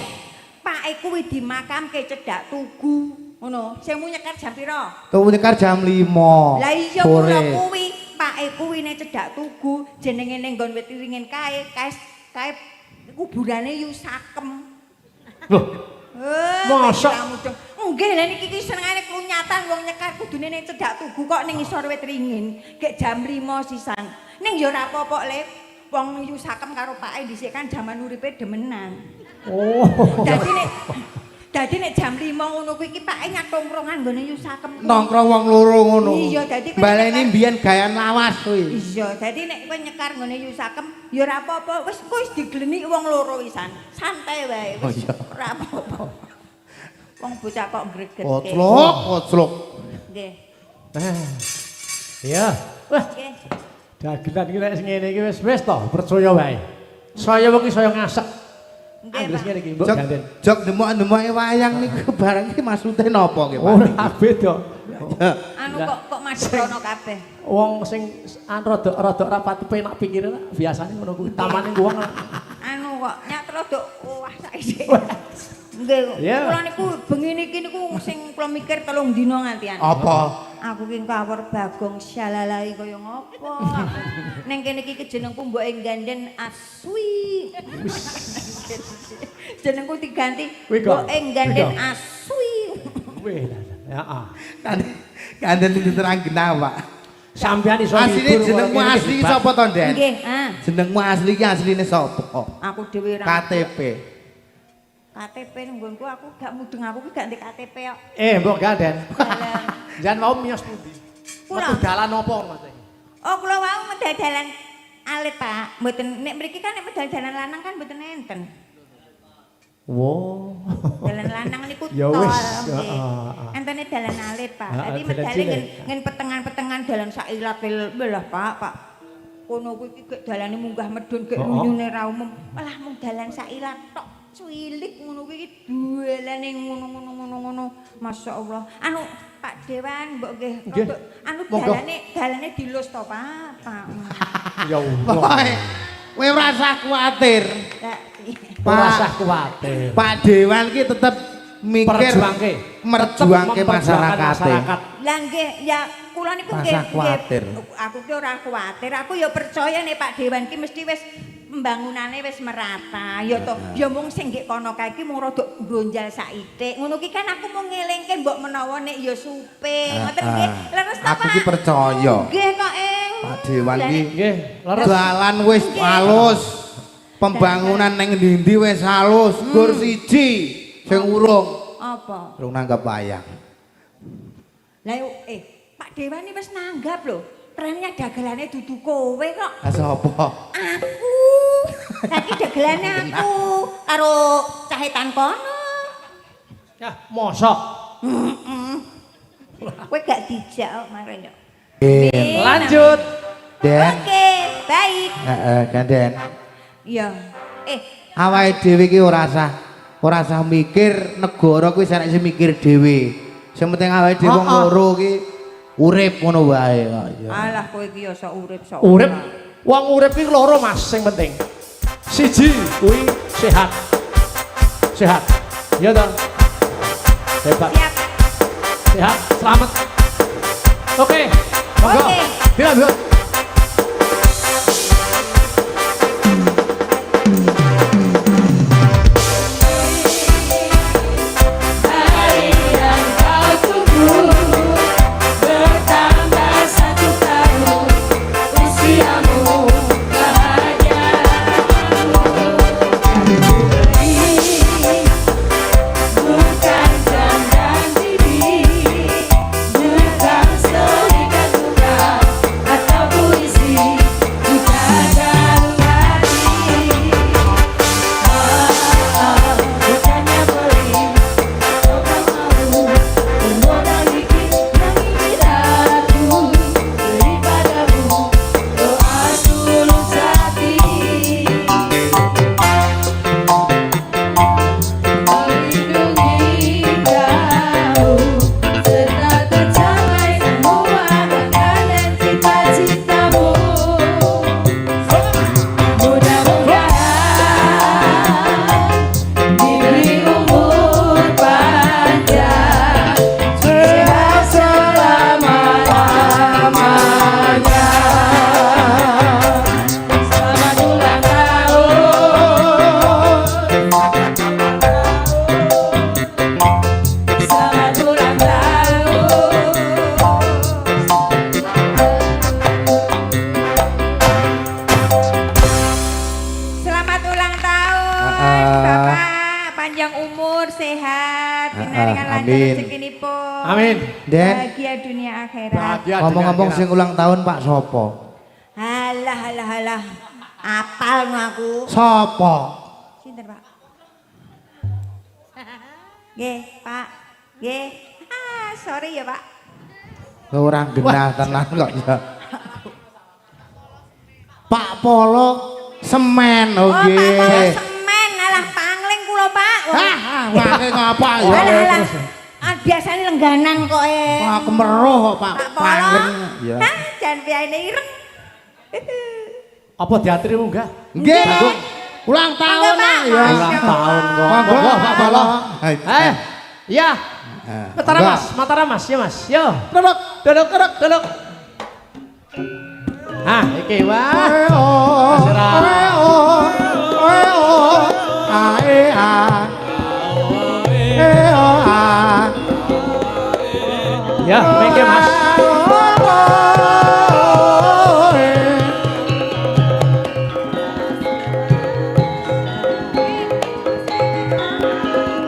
Pake kuwi dimakamke cedhak tugu. Ngono. Sing mu nyekar jam pira? Tuku nyekar jam 5. Lah iya sore. mula kuwi pake kuwi ning cedhak tugu jenenge ning nggon wit ringin kae kuburane Yusakem. Loh, Masa? Nggih lha niki ki senengane klunyatan wong nyekar kudune ning cedhak tugu kok ning isor wit ringin. Gek jam 5 sisan. Ning ya ora apa-apa le. Wong Yusakem karo pake dhisik kan jaman uripe demenan. oh. Dadi nek jam 5 ngono kuwi iki pake nyatongkrongan nggone Yusakem. Nongkrong wong loro ngono. Iya, dadi kowe baleni nyekar- mbiyen gayan lawas kuwi. Iya, dadi nek kowe nyekar nggone Yusakem ya ora apa-apa, wis diglenik wong loro wisan. Santai wae, Oh, wis iya. ora apa-apa. Wong bocah kok greget. Koclok. Nggih. Iya. Wah, Nggih. dagelan iki nek ngene iki wis to, percaya wae. Saya wong iki saya ngasek. Nggih, Anggris Pak. ngene iki mbok Jok, ganden. jok demok-demoke wayang niku barang iki maksude napa nggih Pak? Ora beda. Anu kok madherono kabeh. Wong sing rada rapat penak pikire biasane ngono kuwi. Tamane wong Anu kok nyak rodok wah saiki. Nggih, Iya. kula niku bengi niki niku sing kula mikir 3 dina ngantian. Apa? Aku ki kawur Bagong syalalai kaya ngopo. Ning kene iki jenengku mbok ganden Aswi. Jenengku diganti Wih, kok. mbok ganden Wih, kok. Aswi. weh. Heeh. Kandhen diterang genah Pak. Sampeyan iso Asline libur, jenengmu ngene iki asli hebat. sapa to, Den? Nggih, Jenengmu asli ki asline sapa? Aku dhewe ra. KTP. KTP nggonku aku gak mudeng aku ki gak ndek KTP kok. Mbok ganden. Dalan. Jan mau miyos pundi? Kula. Metu dalan apa maksudnya? Oh, kula wau medal dalan alit, Pak. Mboten nek mriki kan nek medal dalan lanang kan mboten enten. Wow. Dalan lanang niku Ya tol. wis, nggih. heeh. Entene dalan alit, Pak. Heeh, Dadi dalan medale cilik. ngen petengan-petengan dalan sailakil belah, Pak. Kono kuwi gek dalane munggah medun gek Heeh. lunyune ra umum. Malah mung dalan sailat tok. Cuilik ngono kuwi duelane ngono. Masyaallah. Anu Pak Dewan mbok nggih Nggih. rodok anu Monggo. dalane dilus to, Pak. Ya Allah. Pokoke kowe ora usah kuwatir. Lah, Ora usah kuwatir. Pak Dewan ki tetep mikir Perjuangke. merjuangke Tetep memperjuangkan masyarakat. Lah nggih, ya kula niku Rasa nggih. kuwatir. Aku ki ora kuwatir, aku ya percaya nek Pak Dewan ki mesti wis pembangunane wis merata. Ya to, ya mung sing nggih kono kae ki mung rada bronjal saithik. Ngono ki kan aku mung ngelingke mbok menawa nek ya supe. Ngoten nggih. Leres ta, Aku Pak? ki percaya. Nggih kok, Eng. Pak Dewan ki Nggih, leres. dalan wis halus. Pembangunan ning ndi-ndi wis halus. Gur siji sing urung Apa? nanggap wayang. Lah Pak Pak Dewani wis nanggap lho. Trennya dagelane dudu kowe kok. Sapa? Aku. Saiki dagelane aku karo cahetan kono. Ya, mosok. Kowe gak dijak kok marane. Lanjut. Den. Oke, baik. Heeh, Den. Iya. Awake dhewe iki ora usah mikir negara kuwi sak sing mikir dhewe. Sing penting awake dhewe wong loro iki urip ngono wae kok. Alah kowe iki ya sok urip sok. Urip. Wong urip iki loro Mas sing penting. Siji kuwi sehat. Sehat. Iya toh? Hebat. Siap. Sehat, selamat. Oke. Monggo. Oke. Dilanjut. Amin. Den. Bahagia dunia akhirat. Ngomong-ngomong sing ulang tahun Pak Sopo? Halah. Apal aku. Sopo? Sinten, Pak? Nggih, Pak. Nggih. Sorry ya, Pak. Orang genah tenan kok ya. Pak Polo semen Oh, Pak Polo nggih. semen. Alah pangling kula, Pak. Wae ngapa ya? Alah. Biasanya lengganan kok Wah, kemeruh kok Pak. Pak Polo. Pangling. Ya. Jan piyaine ireng. Apa diatri enggak? Nggih. Ulang tahun Pak. ya. Ulang tahun kok. Monggo Pak Polo. Iya. Mataram Mas, Mataram Mas, ya Mas. Yo. Duduk. Nah, iki wah. Ya, mengke Mas.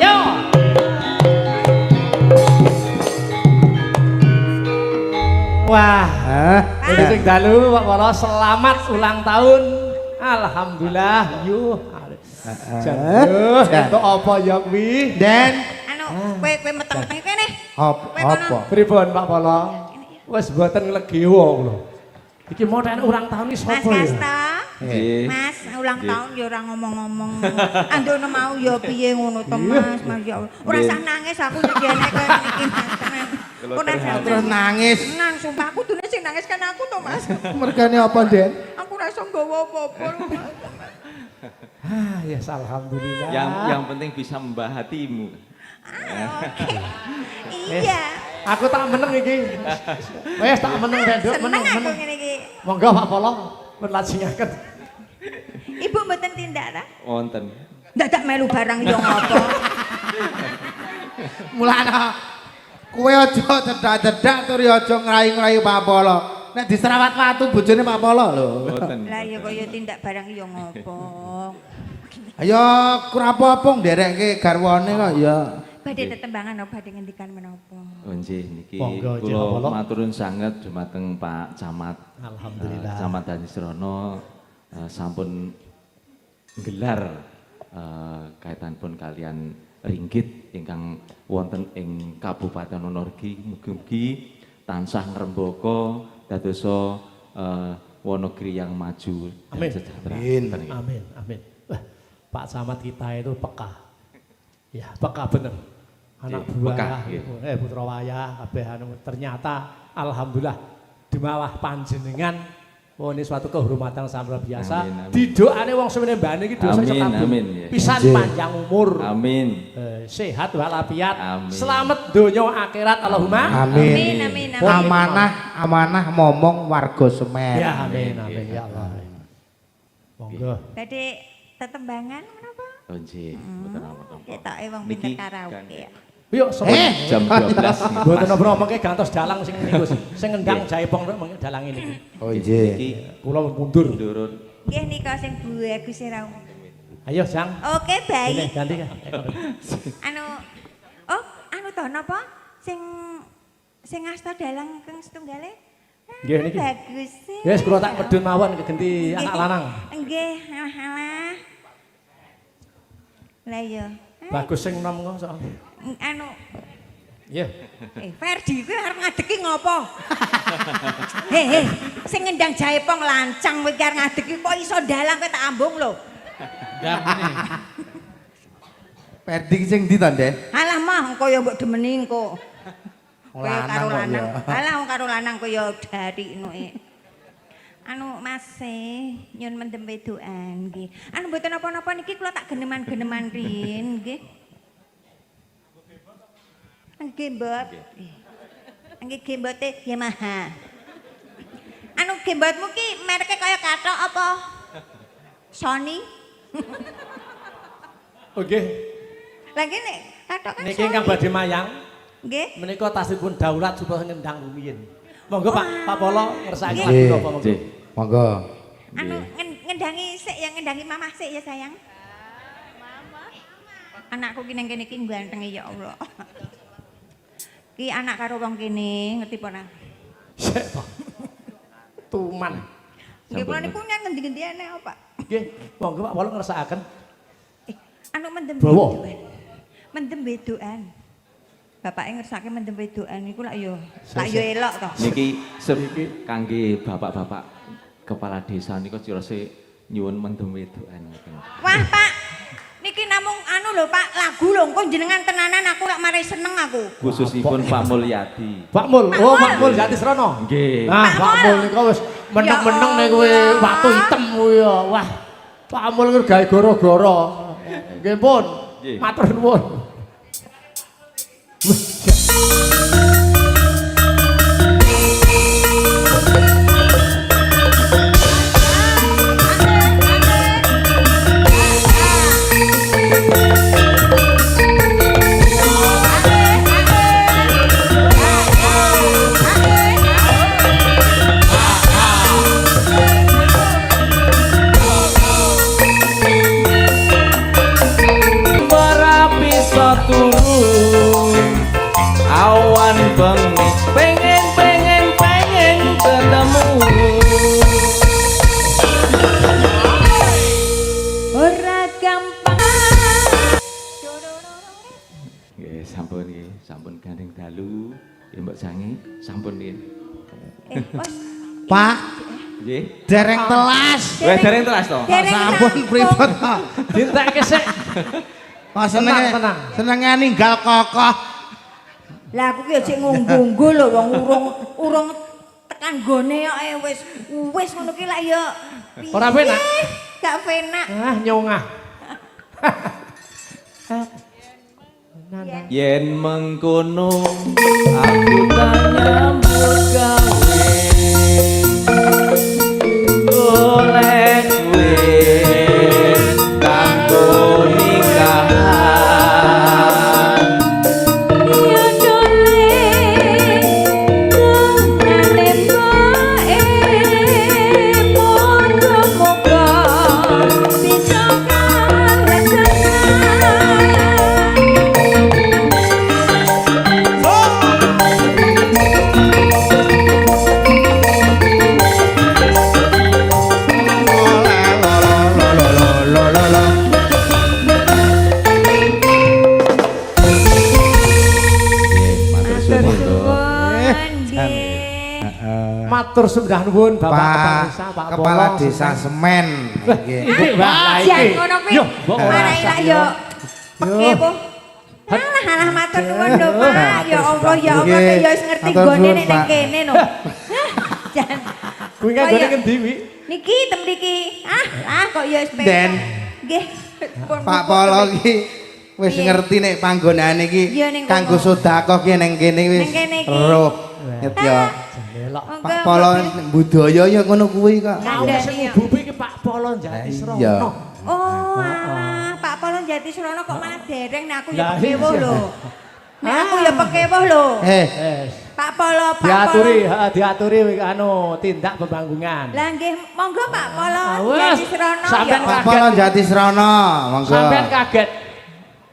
Yo. Wah, ini sing dalu Pak Polo selamat ulang tahun. Alhamdulillah. Yuh. Untuk apa ya kuwi? Den. Kowe meteng-meteng kene. Apa? Pripun Pak Polo? Wis mboten nglegewa kula. Iki moten ulang tahun iki Mas sapa ya? Kasta. Mas, ulang tahun ya ora ngomong-ngomong. Andono mau ya piye ngono to Mas, Mas ya Allah. Ora usah nangis aku nyediane kowe niki Mas. Ora usah Terus nangis. Nang sumpah aku dune sing nangis kan aku to Mas. Mergane apa, Den? Aku ora iso nggawa apa-apa. Ya alhamdulillah. Yang penting bisa membah hatimu. Iya. Aku tak meneng iki. Wes tak meneng Denduk, Seneng meneng. aku ngene iki. Monggo Pak Polo menlajengaken. Ibu mboten tindak ta? Wonten. Dadak melu barang yo ngopo? Mulane kowe aja cedak-cedak tur aja ngrai-ngrai Pak Polo. Nek diserawat watu bojone Pak Polo lho. Wonten. Lah ya kaya tindak barang yo ngopo? Ayo kurang apa-apa nderekke garwane kok ya. Badhe tetembangan apa badhe ngendikan menapa? Oh nggih niki Monggo, Cik kula Apollo. maturun sanget dumateng Pak Camat. Alhamdulillah. Camat Danisrono sampun gelar kaitanipun kalian ringgit ingkang wonten ing Kabupaten Wonoregi mugi-mugi tansah ngrembaka dadosa Wonogiri yang maju dan Amin. sejahtera. Amin, amin. Wah, Pak Camat kita itu peka. Ya, peka bener. Anak Iya, buah, peka, iya. putra wayah, kabeh anu ternyata alhamdulillah dimalah panjenengan ini suatu kehormatan sampeyan biasa. Amin, amin. Didoane wong semene mbane iki dosa Amin, sekabung. amin, ya. Pisan Amin. panjang umur. Amin. Sehat walafiat. Amin. Selamat donya akhirat Allahumma. Amin. Amin, amin. Amanah momong warga Semen. Ya amin amin ya Allah. Monggo. Badhe tetembangan menapa? Oh nggih, mboten apa-apa. Ketoke wong Niki pinter karaoke. Yuk semuanya. Jam 12 Mboten apa mengke gantos dalang sing niku sing ngendang jaipong mengke dalang ini. Oh nggih. Niki Kula mundur. ndurut Nggih nika sing bagus ra. Ayo Jang. Oke, Ini baik. ganti kan. Anu to napa? Sing asta dalang keng setunggale? Nggih, niki. Bagus sih. Wis kula tak medun mawon genti anak lanang. Nggih, alah. Lah iya. Bagus sing nom kok soal. Anu, Nggih. Ferdi kuwi arep ngadeki ngopo? He, sing ngendang jaipong lancang kowe iki arep ngadeki kok iso dalang kowe tak ambung lho. Perdi sing ndi to, Ndek? Alah mah engko ya mbok demeni engko. Kowe Lanang karo kok lanang. ya. Alah wong karo lanang kowe ya dariknuke. Anu Mas nyun mendem wedokan nggih. Anu mboten napa-napa niki kula tak geneman-geneman rin nggih. Nggih, Mbot. Nggih gembote Yamaha. Anu gembotmu ki mereke kaya kathok apa? Sony. Oke. Lagi nek kathok kan Niki ingkang badhe mayang nggih. menika tasipun daulat supaya ngendang rumiyin. Monggo Pak Polo ngersakake Nggih. napa monggo. nggih. Monggo. Anu ngendangi sik ya ngendangi mamah sik ya sayang. Anakku ki nang kene iki ganteng ya Allah. Ki anak karo wong kene ngerti apa ora? Sik, Pak. Tuman. Nggih kula niku nyang ngendi-ngendiane apa? Nggih, monggo Pak Polo ngersakaken. Anu mendem Bawa. wedokan. Mendem wedokan. Bapake ngersake mendem wedokan niku lak yo elok to. Niki kangge bapak-bapak kepala desa niku cirose nyuwun mendem wedokan ngoten. Wah, Pak. Niki namung anu lho, Pak, lagu lho engko jenengan tenanan aku lak mari seneng aku. Khususipun Pak Mulyadi. Pak Mul. Oh, Pak Mul Jati Srono. Nggih. Nah, Pak Mul niku wis meneng-meneng nek kowe watu hitam kuwi ya. Wah. Pak Mul kuwi gawe goro-goro. Nggih pun. Nggih. Matur nuwun. Merapi satu awan bengi pengen ketemu. Ora gampang. Nggih, sampun gandeng dalu. Ya Mbak Sangi, sampun nggih. Wes Pak, Nggih. dereng telas. Wes dereng telas to. dereng Sampun rampung. pripun to? Dintekke sik. Oh senenge Tenang. senenge ninggal kokoh. Lah aku ki ya sik ngunggu lho wong urung tekan gone kok wis ngono ki lak ya. Ora penak? Gak penak. Ah, nyongah. Yen mengkono aku tanya gawe golek kowe kanggo nikahan. Ya dole ngane bae moga-moga bisa kalesan. Matur sembah nuwun Bapak Kepala Desa, Pak Kepala Polo, Desa Semen. Nggih. Iki Mbak, lah Jan iki. ngono kuwi. Yo, mbok ora Marai sak lak yo. Peke po. Alah matur nuwun lho Pak. Ya Allah ya Allah Nggih. ya wis ngerti Matur gone nuwun, nek nang Pak. kene no. Jan. Kuwi kan gone ngendi wi? Niki tem mriki. Kok ya wis Den. Nggih. Pun- Pak pun- Polo ki wis Piye? ngerti nek panggonane ki Iya, ning kono. kanggo sedekah ki ning kene wis Ning kene iki. roh. Nget ya. Delok. Monggo, Pak Polo monggo. budaya ya ngono kuwi kok. Kandhani Awak sing ya. ngububi iki Pak Polo Jati Iya. Srono. Oh, Pak Polo Jati Srono kok malah dereng nek aku ya Lah, pekewuh iya. lho. Nek aku ya pekewuh lho. Wes. Pak Polo, Pak Diaturi, Polo. heeh, diaturi anu tindak pembangunan. Lah nggih, monggo Pak Polo Wes, Jati Srono sampean ya. Pak Polo Jati Srono, monggo. Sampean kaget.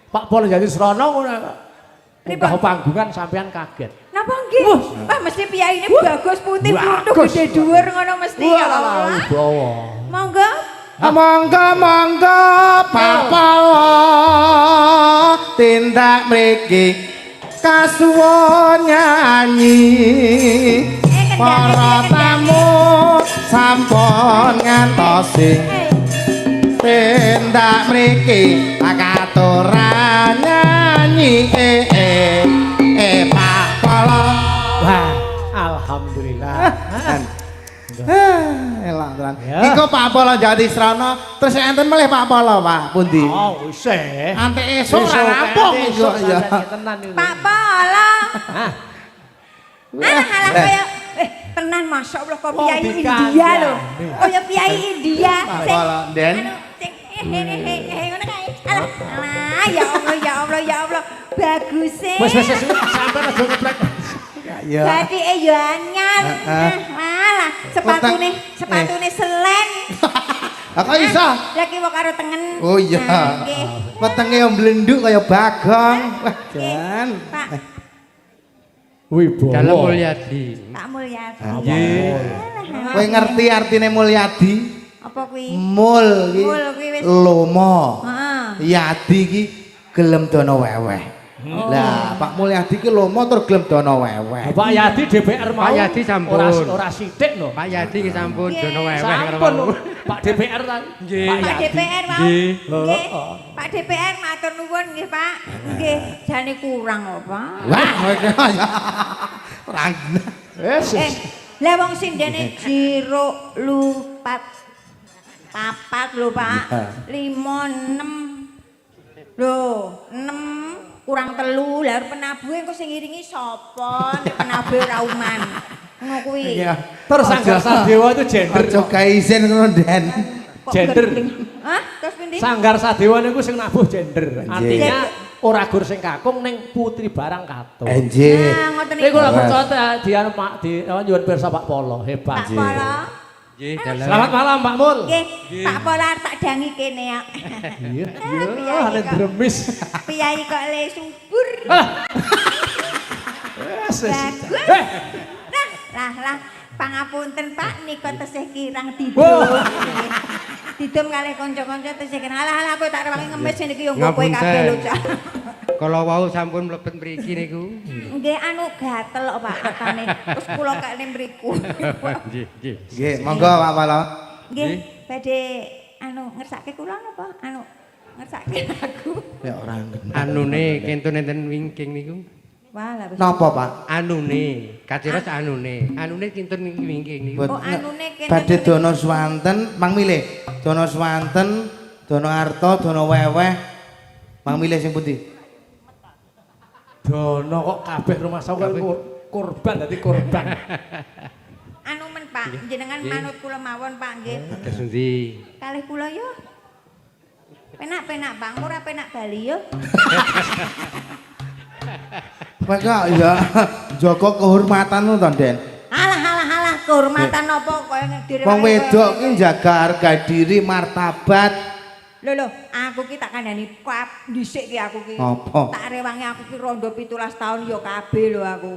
Pak Polo Jati Srono ngono. Pripun? Udah panggungan sampean kaget. Napa nggih? Wah, mesti piyaine bagus putih Bagus. plutuk gede dhuwur ngono mesti ya Allah. bawa. Monggo. Monggo Pak Polo tindak mriki kasuwun nyanyi. Para tamu sampun ngantosi tindak mriki akaturan nyanyi Pak Polo. Wah, alhamdulillah. Elah tenan. Ya. Iku Pak Polo Jati Srono, terus enten melih Pak Polo, Pak. Pundi? Oh, wis. Ante esuk ra rampung iku ya. Tenan iki. Pak Polo. Hah? Alah kaya tenan masyaallah kok piyai dikandani. India lho. Kaya piyai India. Pak Sing- Polo, Den. anu, sing ngono kae. Alah, ya Allah ya Allah ya Allah. Bagus e. Wes sampean aja ngeplek. Ya. Berarti ya anyar. Malah sepatune selen. Lah kok iso? Lagi kok karo tengen. Oh iya. Nggih. Wetenge yo mblenduk kaya bagong. Wah, Jan. Pak Wibowo. Dalam Mulyadi. Pak Mulyadi. Nggih. Kowe ngerti artine Mulyadi? Apa kuwi? Mul ki Mul kuwi wis. lomo. Heeh. Yadi ki gelem dono weweh. Lah, Pak Mulyadi ki lomo tur gelem dono weweh. Pak Yadi DPR mau. Pak Yadi sampun. Ora sithik no. Pak Yadi ki sampun Nggih. dono weweh karo Sampun. mau. Pak DPR ta. Nggih. Pak Pak Yadi. DPR mau. Nggih. Nggih. Pak DPR matur nuwun nggih, Pak. Nggih, jane kurang lho, Pak. Wah, kowe ya. Ora Wes. Lah wong sindene jero lupat papat lho, Pak. 5 6. Lho, 6 kurang 3. Lah penabuhe engko sing ngiringi sapa? Nek penabuhe ora uman. Ngono kuwi. Iya. Terus Sanggar Sadewa itu gender. Aja gawe izin ngono, Den. Kok Gender. gerding? Hah? Terus pundi? Sanggar Sadewa niku sing nabuh gender. Artinya ora gur sing kakung ning putri barang kato. Nggih. Nah, ngoten Niku lak niku. percaya dianu Pak di nyuwun pirsa Pak Polo hebat. Pak Polo. Nggih, dalam. Selamat malam Pak Mul. Nggih, Pak Polo arep tak dangi kene ya. Iya, Piyai iya, ale kok. dremis. Piyai kok le subur. Wes. Bagus. Eh, Lah, pangapunten Pak nika tesih kirang Wah. didum. Didum kalih kanca-kanca tesih kirang. Alah, aku tak rewangi ngemis niki yo nggo kowe kabeh lho, Cak. Kalau wau sampun mlebet mriki niku. Nggih anu gatel kok Pak akane. Terus kula kene mriku. Nggih, nggih. Nggih, monggo Pak Polo. Nggih, badhe anu ngersake kula napa? Anu ngersake aku. Ya ora. Anune kentun enten wingking niku. Wah, lah wis. Napa, Pak? Anune, kaciros anune. Anune kentun wingking niku. Oh, anune kene. Badhe dono swanten, Mang milih. Dono swanten, dono arta, dono weweh. Mang milih sing pundi? Dono kok kabeh rumah saya korban dadi korban. Anu men Pak, jenengan manut kula mawon Pak nggih. Terus endi? Kalih kula yo. Penak-penak Bang, ora penak Bali yo. Maka ya jaga kehormatan to, Den. Alah, kehormatan apa koyo direwani. Wong wedok ki jaga harga diri, martabat. Lho, aku ki tak kandhani kap dhisik ki aku ki. Apa? Tak rewangi aku ki rondo 17 tahun yo kabeh lho aku.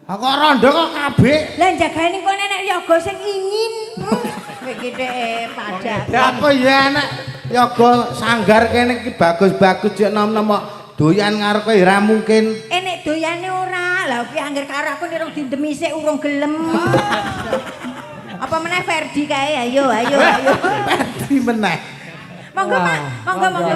Aku rondo kok kabeh. Lah jagane kok nenek yoga sing ingin. Kowe ki padha. Apa ya anak yoga sanggar kene iki bagus-bagus jek nom-nom kok doyan ngarep ra mungkin. Nek doyane ora Lah kuwi angger karo aku nirung dindemi sik urung gelem. Apa meneh Ferdi kae ayo. Perdi meneh. Monggo Pak,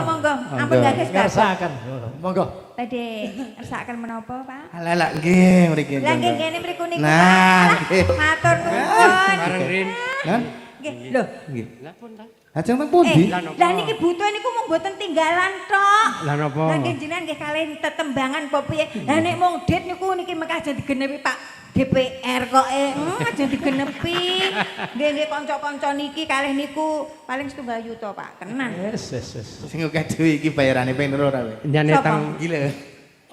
monggo. Ampun gagas Ngersakan. Monggo. Badhe ngersakaken menapa Pak? Alah nggih mriki. Lah nggih kene mriku niku. Nah, Pak. nggih. Matur nuwun. Bareng Rin. Hah? Nggih. Lho, Nggih. Lah pun ta? Ajeng teng pundi? lah niki butuh niku mung mboten tinggalan tok. Lah napa? Lah nggih jenengan nggih kalih tetembangan apa piye? Lah nek mung dit niku niki mekah aja digenepi Pak DPR kok aja digenepi. Nggih kanca-kanca niki kalih niku paling 1 juta Pak. Tenan. Yes. Sing akeh dhewe iki bayarane ping loro ra kowe. Njane Sopo? tang Gila.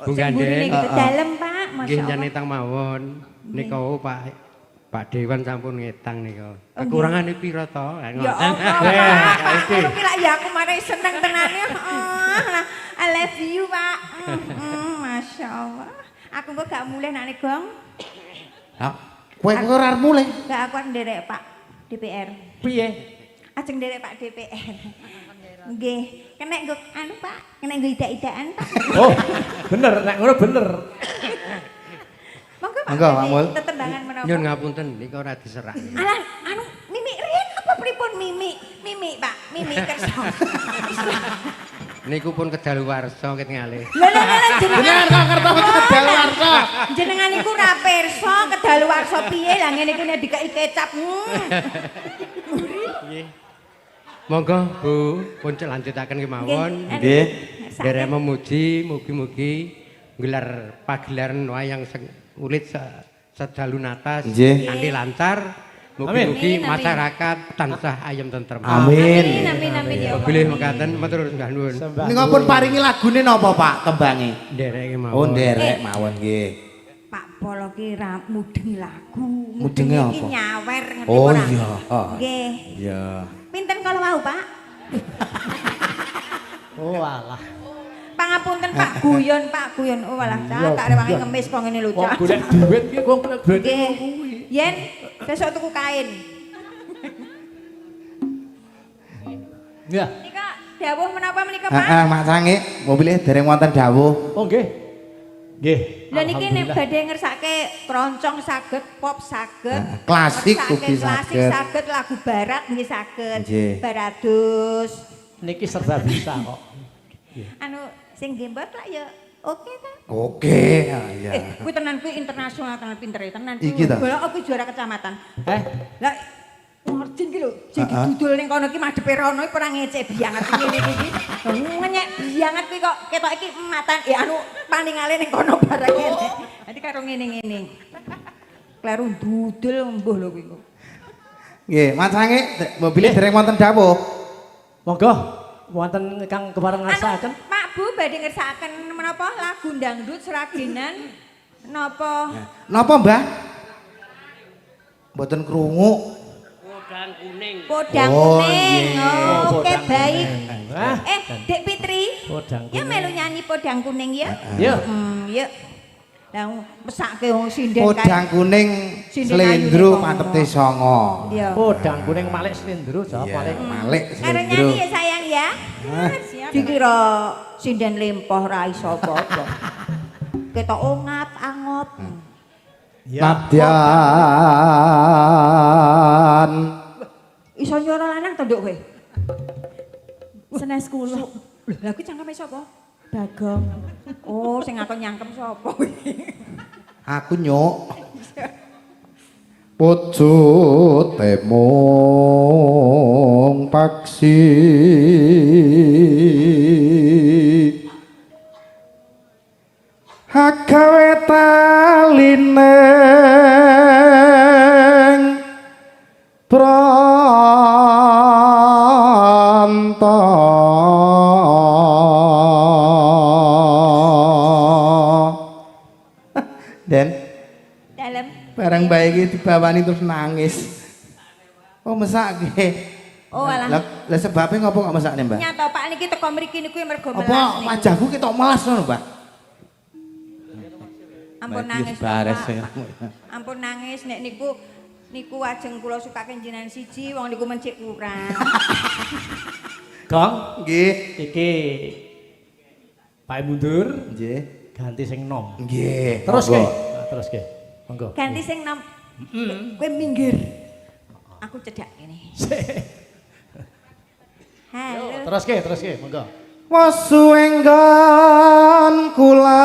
Bung Sing mburi Gandeng. niku dalem Pak, Nggih njane masyaallah. tang mawon. Nika Pak Dewan sampun ngetang nika. Kekurangane pira to? Ya Allah, Pak. Ngono ki lak ya aku marai seneng tenane. I love you, Pak. Masya Allah. Aku kok gak mulih nak nih gong. Hah? Kowe kok ora mulih? Gak aku nderek Pak DPR. Piye? Ajeng nderek Pak DPR. Nggih, kena nggo anu Pak, kena nggo idak-idakan Pak. Oh, bener, nek ngono bener. Monggo Pak. Monggo, Pak Mul. Tetembangan menapa? Nyun ngapunten nika ora diserak. Alah, anu Mimi Rian apa pripun Mimi? Mimi Pak, Mimi kersa. Niku pun kedaluwarsa ketingali. Lah jenengan kok kerta kedaluwarsa. Jenengan iku ora pirsa kedaluwarsa piye lah ngene iki nek dikeki kecap. Monggo Bu, pun lanjutaken kemawon. Nggih. Derek memuji, mugi-mugi nggelar pagelaran wayang ulit sedalu natas Nggih. kanthi lancar. Mugi-mugi masyarakat tansah ayem tentrem. Amin. Amin ya Allah. Bilih mekaten matur nuwun. Nika pun paringi lagune napa Pak tembange? Derek kemawon. Oh nderek mawon nggih. Pak Polo ki ra mudeng lagu. Mudenge Mudenge iki apa? nyawer ngerti Oh ora? iya. Nggih. Iya. Pinten kalau mau, Pak? Oh alah. Pangapunten Pak guyon, Pak guyon. Oh walah, tak rewangi ngemis kok ngene lho, Wong Cak. golek duit ki wong golek duit. Nggih. Yen besok tuku kain. Ya. Nika dawuh menapa menika, Pak? Heeh, Mak Sange, mobilnya dereng wonten dawuh. Oh nggih. Nggih. Lah niki nek Alhamdulillah. badhe ngersake keroncong saged, pop saged, Klasik ngersake ugi klasik saged. saged, lagu barat nggih saged. Nggih. Baradus. Niki serba bisa kok. Anu sing gembot lah ya oke ta? Oke, ya. Kuwi tenan kuwi internasional tenan pintere tenan. Iki ta? Bola aku juara kecamatan. Lah Martin ki lho, sing Heeh. didudul ning kono ki madhepe rono iki ora ngecek biangat ngene iki. Ngenyek biangat kuwi kok ketok iki matan ya anu paningale ning kono bareng ngene. Dadi karo ngene-ngene. Kleru dudul mbuh lho kuwi. Nggih, Mak Sange, mobilnya dereng wonten dawuh. Monggo wonten kang kepareng ngrasakaken. Pak Bu badhe ngersakaken menapa lagu dangdut seragenan napa? Napa, Mbah? Mboten krungu. Podang Oh, kuning. iya. Oh, oke Podang baik. kuning. Wah, Dek Fitri. Podang Ya kuning. melu nyanyi podang kuning ya. Ya. Yuk. Lah mesake wong sinden Podang kuning Sinden slendro ayu ning patete songo. Iya. Podang kuning malik slendro jawab Iya, malik. Malik Karo slendro. nyanyi ya sayang ya. Siap. Dikira sinden lempoh ra iso apa-apa. Ketok ongap angop. Ya. Nadyan. Iso nyoro lanang to, Nduk kowe? Senes kula. Lho, lha kuwi cangkeme sapa? Bagong. Oh, sing aku nyangkem sapa kuwi? Aku nyuk. Pucuk temung paksi Hagawe talineng pranta Den Dalem. barang bayi iki dibawani terus nangis. Oh mesake. Oh alah. Lah sebabnya ngopo kok mesakne, Mbak? Nyata Pak niki teko mriki niku mergo melas. Apa niku. wajahku ketok melas ngono, Mbak? Ampun Mbak, nangis. bares Pak. ya. Ampun nangis nek niku ajeng kula sukake jenengan siji wong niku mencik kurang. Gong, Nggih. iki Pak mundur. Nggih. ganti sing nom. Nggih. Terus ke. monggo. Nah, terus ke. Monggo. Ganti sing nom. Kowe minggir. Aku cedak ini. Halo. Terus ke, monggo. Wasuenggan kula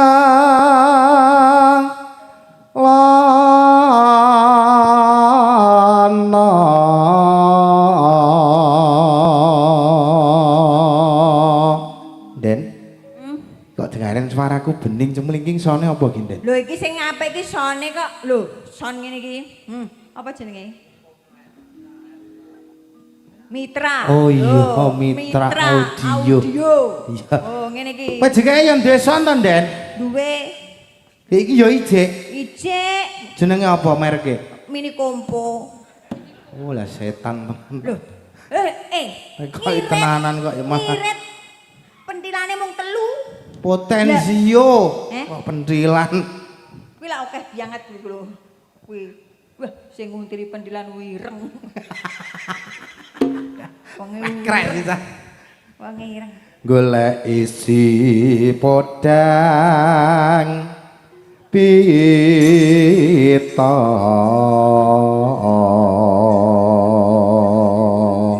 lana Den kok dengarin suaraku bening cemlingking sone apa ki Den? Lho iki sing apik iki sone kok. Lho, son ngene iki. Apa jenenge? Mitra. Oh iya, Loh, Mitra Audio. Iya. Oh, ngene iki. Panjenengane yang duwe son to, Den? Duwe Iki ya ijek. ijek Jenenge apa mereke? mini kompo. Oh lah setan. Loh. Kok tenanan kok ya mah. Ngirit. Pentilane mung 3. Potensio. Eh? Kok pentilan. Kuwi lak akeh banget kuwi lho. Kuwi. Wah, sing nguntiri pendilan wireng. Wong Krek bisa. Wong ireng. Golek isi podang pita.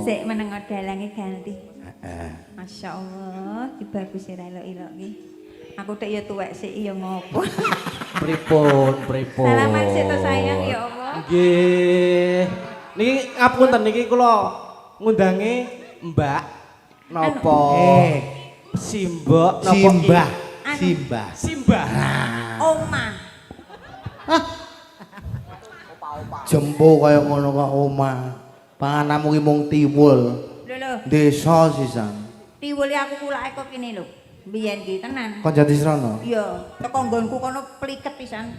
Sik meneng dalange ganti. Masya Allah, dibagus ra ilok-ilok iki. Aku tek ya tuwek sik ya ngopo. Pripun. Salaman sik to sayang ya Allah. Nggih. Niki ngapunten niki kula ngundangi Mbak napa? Simbok napa? Simbah. Anu. Simbah. Simbah. Oma. Jempo kaya ngono kok omah. Pangananmu ki mung tiwul. Lho. Desa sisan. Tiwuli aku kulake kok kene lho. Biyen ki tenan. Kon Jati Srana. Iya, teko nggonku kono pliket pisan.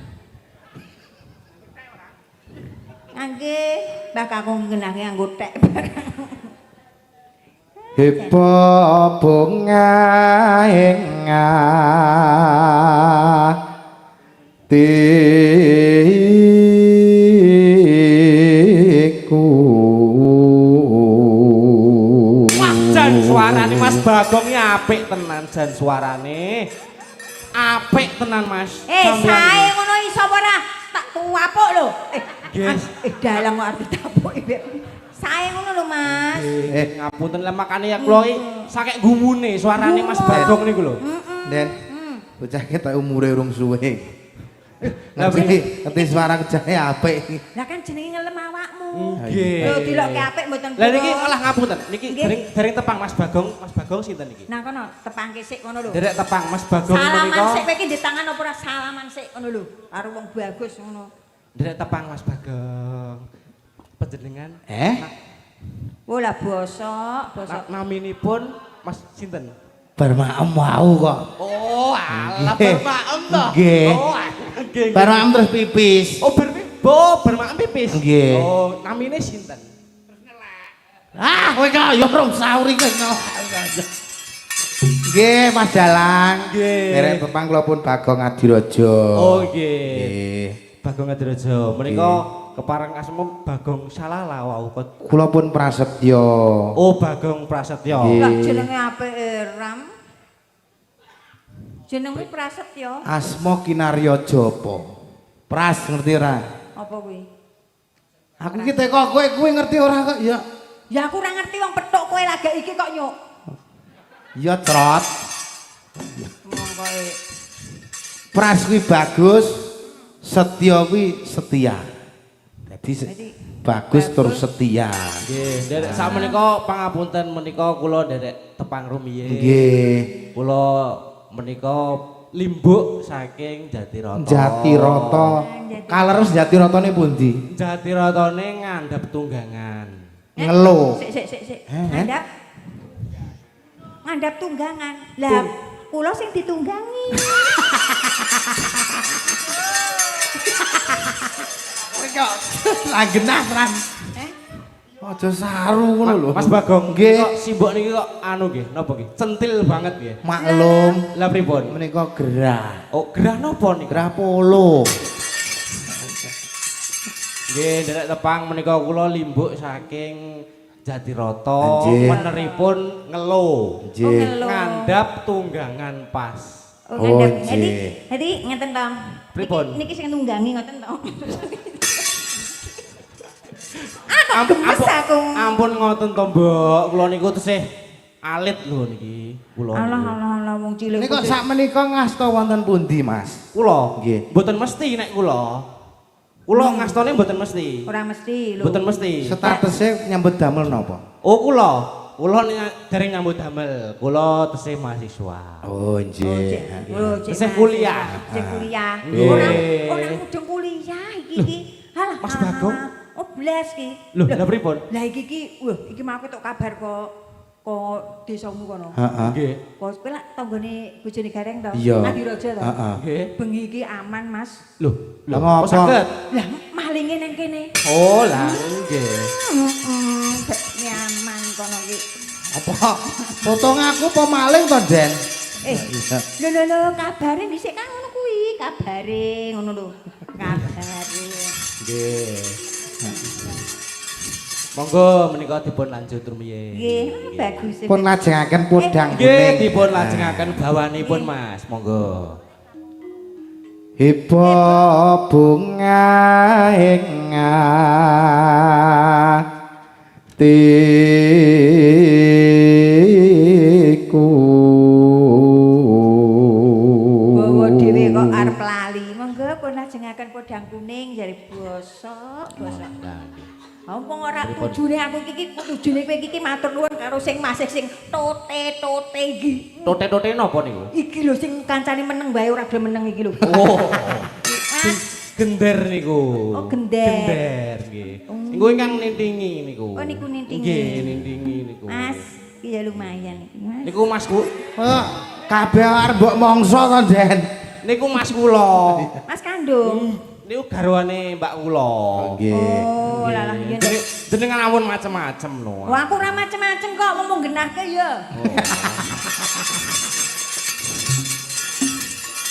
Angge, mbah kakung ngenange nganggo tek barang. Heba bunga tiku. Wah, jan suarane Mas Bagong iki apik tenan jan suarane. Apik tenan Mas. Sae ngono iso apa ora? Tak tuwapuk lho. Yes. Dalang kok arep ditapuk iki. Sae ngono lho, Mas. Ngapunten lah makane ya kula iki sakek gumune suarane Mas Bagong niku lho. Den, bocah ketok umure urung suwe. Lah Ngerti suara kejahe apik. Lah kan jenenge ngelem awakmu. Nggih. Lho dilokke apik mboten Lah niki malah ngapunten. Niki Nggih. dereng tepang Mas Bagong. Mas Bagong sinten niki? Nah kono tepangke sik ngono lho. Derek tepang Mas Bagong Salaman menika. sik kowe iki di tangan apa ora salaman sik ngono lho. Karo wong bagus ngono. Derek tepang Mas Bagong. Panjenengan Oh lah bosok. naminipun Mas sinten? Bermaem wau kok. Oh, alah Nggih. bermaem to. Nggih. Oh, nggih. Bermaem terus pipis. Oh, bermaem pipis. Nggih. Oh, namine sinten? Ah, kowe kok ya rong sauri kowe. Nggih, Mas Dalang. Nggih. Derek pepang kula pun Bagong Adirojo. Oh, nggih. Nggih. Bagong Adirojo. Menika kepareng asma Bagong Salala wau kok. Kula pun Prasetyo. Oh, Bagong Prasetyo. Nggih. Lah jenenge apik Ram. Jenengmu Prasetyo. Asma Kinarya Japa. Pras ngerti ora? Apa kuwi? Aku ki teko kowe kuwi ngerti ora kok ya. Ya aku ora ngerti wong petuk kowe lagak iki kok nyuk. Ya trot. Wong kowe. Pras kuwi bagus, Setya kuwi setia. Jadi bagus terus setia. Nggih, derek sak menika pangapunten menika kula derek tepang rumiyin. Nggih. Kula menika limbuk saking Jatirata. Jatirata. Kaleres Jatiratane pundi? Jatiratane ngandhap tunggangan. Ngelo. Sik. Ngandhap. Ngandhap tunggangan. Lah kula sing ditunggangi. Kowe kok langgenah, Pran. Aja saru ngono lho. Mas Bagong, nggih. kok simbok niki kok anu nggih, napa nggih? Centil banget nggih. Maklum, Lah pripun? menika gerah. Oh, gerah napa niku? Gerah polo. Nggih, derek tepang menika kula limbuk saking Jatirata, Nggih. meneripun ngelo. Nggih. Ngelo. Ngandhap tunggangan pas. Oh, ngandhap. nggih. Hadi ngeten to. Pripun? Niki sing nunggangi ngoten to. Aku gemes aku. Ampun ngoten to, Mbok. Kula niku tesih alit lho niki. Kula. Alah wong cilik. Nika sakmenika ngasta wonten pundi, Mas? Kula Nggih. mboten mesti nek kula. Kula ngastane mboten mesti. Ora mesti lho. Mboten mesti. Statusnya nyambut damel napa? Oh kula. Kula dereng nyambut damel. Kula tesih mahasiswa. Oh, nggih. Tesih kuliah. Cek kuliah. Nggih. Ora mudeng kuliah iki. Halah. Mas Bagong? Oh, blas iki. Lho, lha pripun? Lah iki iki mau ketok kabar kok desamu kono. Heeh. Nggih. Kok kowe lak tanggane bojone Gareng to? Iya. Nadiraja to? Heeh. Nggih. Bengi iki aman, Mas. Lho, Lah ngopo? kok saged? Lah malinge nang kene. Oh, lah nggih. Nyaman kono iki. Apa? Potong aku apa maling to, Den? Lho kabare dhisik kan ngono kuwi, kabare ngono lho. Kabare. Nggih. Monggo menika dipun lanjut rumiyin. Nggih, bagus. Pun lajengaken podang Nggih, kuning. dipun lajengaken bawanipun Mas. Monggo. Hebo bunga ing atiku. Bawa dhewe kok arep lali. Monggo pun lajengaken podang kuning jare bosok. Ompong ora tujune aku iki tujune kowe iki matur nuwun karo sing masih sing tote iki. Tote-tote napa niku? Iki lho sing kancane meneng wae ora gelem meneng iki lho. Oh. Mas, Gender niku. Oh, gender. Gender nggih. Niku ingkang nintingi niku. Oh, niku nintingi. Nggih, nintingi niku. Mas, iki ya lumayan iki, Mas. Niku Mas ku. Kabeh arep mbok mangsa to, Den? Niku Mas kula. Mas kandung. Niku garwane Mbak kula. Nggih. Oh, lalah yen. Jenengan ampun macem-macem no. Wah, aku ora macem-macem kok ngomong genahke ya.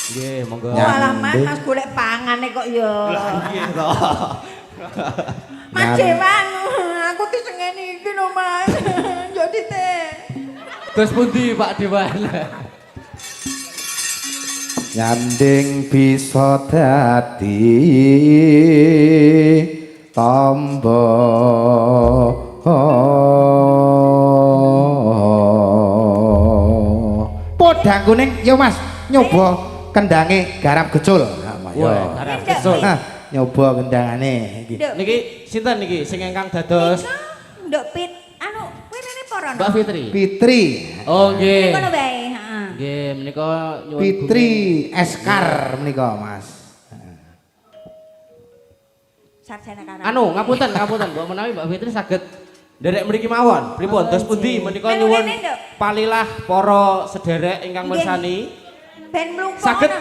Nggih, monggo. Oh, alah Mas golek pangane kok ya. Nggih to. Mas Dewan, aku disengeni iki lho, Mas. Jadi teh. Terus pundi Pak Dewan? Nyanding bisa dadi tamba podang kuning yo Mas nyoba kendange garap gecul. Wah, garap gecul. Nyoba kendangane iki. Niki sinten niki sing ingkang dados Nduk Pit, anu kowe rene para Mbak Fitri. Fitri. Oh nggih. Ngono wae, heeh. Nggih, menika nyuwun Fitri Eskar menika Mas. Sarjana karang. Anu, ngapunten, mbok menawi Mbak Fitri saged nderek mriki mawon. Pripun? Dos pundi menika Melu nyuwun rene, Nduk. palilah para sederek ingkang Nggih. mirsani Ben mlumpuh. saged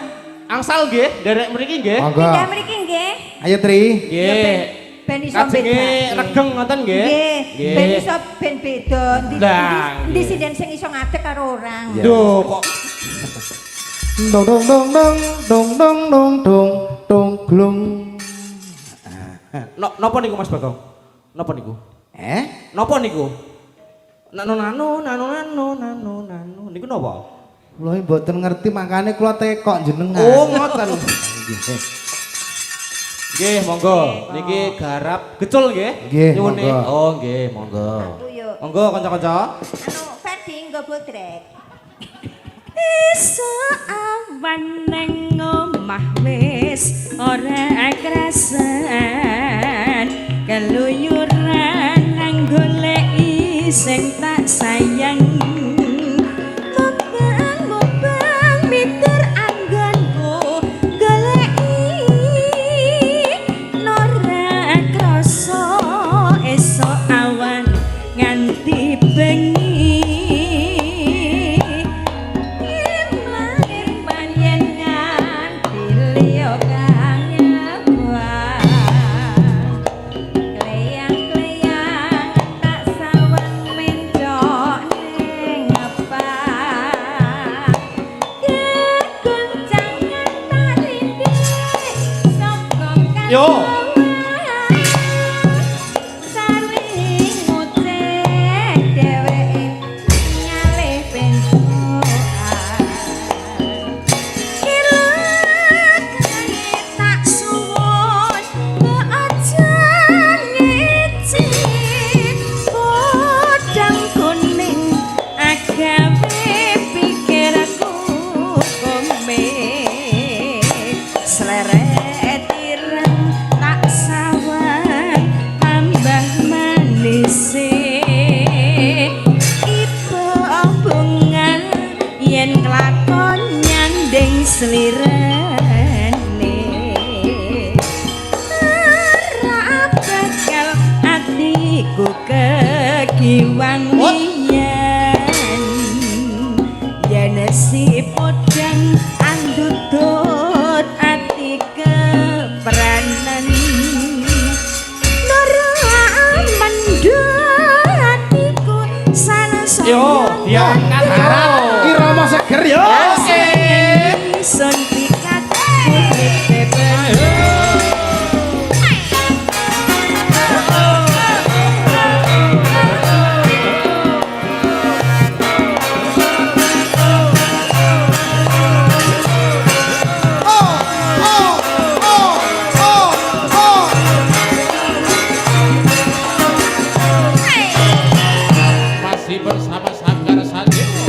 angsal nggih nderek mriki nggih. Monggo. Pindah mriki nggih. Ayo Tri. Nggih. Ben iso Kajenge beda. regeng ngoten nggih. Nggih. Ben iso ben beda. Lah, Ndi sinden sing iso ngadeg karo orang. Ya. Duh, kok Dong dong dong dong dong dong dong dong dong glung. napa niku Mas Bagong? Napa niku? Napa niku? Nano niku napa? Kula mboten ngerti makane kula tekok jenengan. Oh, ngoten. Nggih, monggo. Niki garap gecul nggih. Nggih, Nyuwune. monggo. Oh, nggih, monggo. Aku yo. Monggo kanca-kanca. Anu Ferdi nggo botrek. Esuk awan nang omah wis ora krasan keluyuran nang goleki sing tak sayang mubang mitur anggonku goleki ora krasa esuk awan nganti bengi Kleyang-kleyang tak sawang menjok yo, diangkat yo. Ki Rama seger yo. Sun pikat putri beben. Masih bersama Sanggar Sadeo.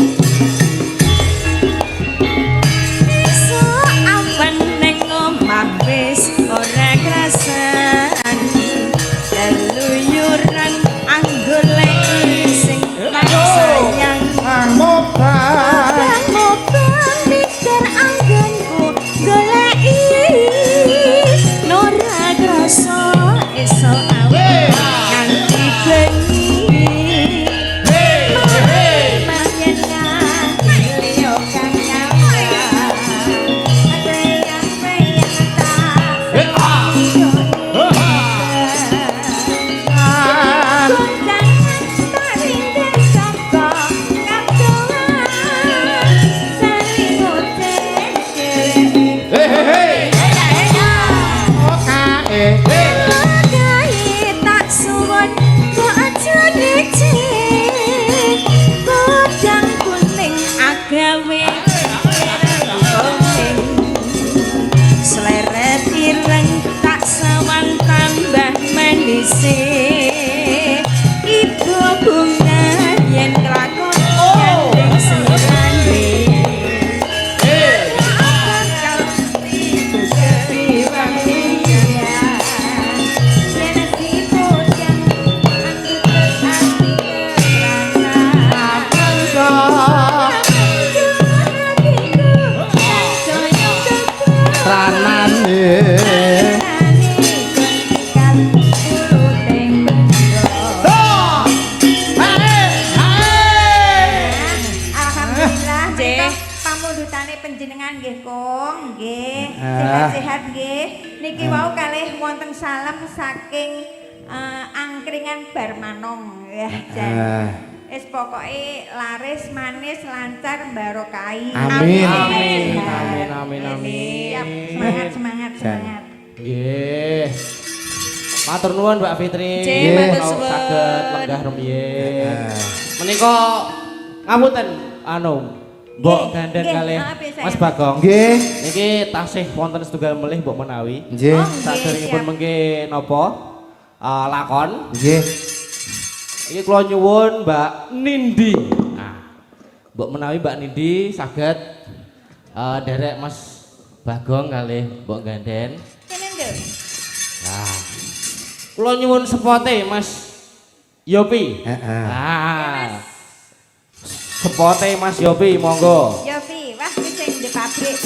Iso awan ning omah wis ora krasani. Leluyuran anggolek sing tak sayang. Mobang Mobang mikir anggonku goleki Nora krasa iso awan nganti bengi. Seleret ireng tak sawang tambah manise ibu bunga yen kelakon gandeng sembrane bakal itu kepiwangi yen si bojang anggit Alhamdulillah, nggih. Pamundhutane panjenengan nggih, Kong. Nggih. Sehat-sehat nggih. Niki wau kalih wonten salam saking angkringan Barmanong ya, Jan. Wis pokoke laris, manis, lancar, barokai. Amin. Amin, Sehat. amin, amin, amin. Siap, semangat, semangat, semangat. Nggih. Matur nuwun Mbak Fitri. Nggih, matur Menawi suwun. saged lenggah rumiyin. Menika ngapunten Mbok Nggih, gandeng nggih, kalih maaf ya, Mas saya. Bagong. Nggih. Niki tasih wonten setunggal melih Mbok menawi. Nggih. Oh, nggih, Saderengipun siap. mengke napa? Lakon. Nggih. Iki kula nyuwun Mbak Nindi. Nah, Mbok menawi Mbak Nindi saged derek Mas Bagong kalih Mbok gandeng. Kene nduk. Nah, kula nyuwun sepote Mas Yopi. Heeh. Ah. Sepote Mas Yopi, monggo. Yofi, wah wis sing di pabrik.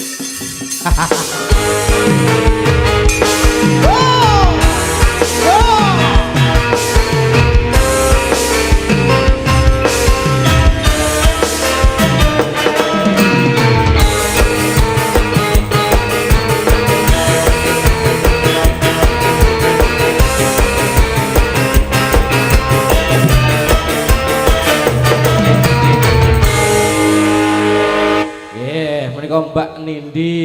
Nggih, menika Mbak Nindi.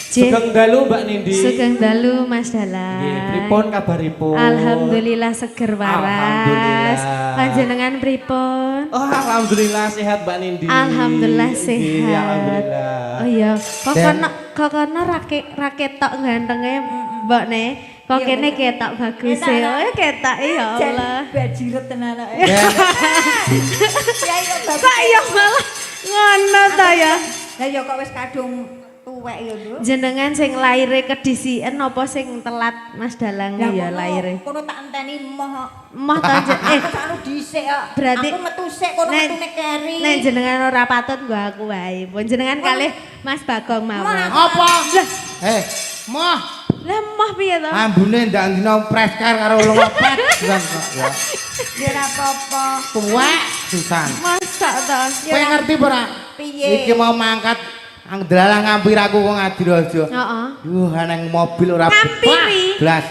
Jih. Sugeng dalu Mbak Nindi. Sugeng dalu Mas Dalang. Nggih, pripun kabaripun? Alhamdulillah seger waras. Alhamdulillah. Panjenengan pripun? Oh, alhamdulillah sehat Mbak Nindi. Alhamdulillah Nggih, sehat. alhamdulillah. Oh iya, kokono raket tok gantenge Mbok ne. Kok Iya, kene bener. ketok bagus Enak, e. enak. Oh, ketok ya Allah. Bajiret tenan kok. Ya. Ya iya bagus. Kok iya malah ngono ta ya? Lah ya kok wis kadung tuwek ya, Nduk. Jenengan sing laire kedisian apa sing telat Mas Dalang Lah, ya kono- laire? Kono tak enteni moh. Moh ta Aku sakno dhisik kok. Berarti- aku metu sik kono Nek- metune keri. Nek jenengan ora patut nggo aku wae. Pun jenengan kalih Mas Bagong mawon. Apa? Lah, Moh, lah moh piye to? ambune ndak dina preskar karo lopet. Susan kok ya. Ya ora apa-apa. Tuwek Susan. Masak to? Kowe ngerti apa ora? Piye? Iki mau mangkat dalang ngampir aku kok Ngadirojo. Heeh. Yuh, aneng mobil ora Ngampiri? blas.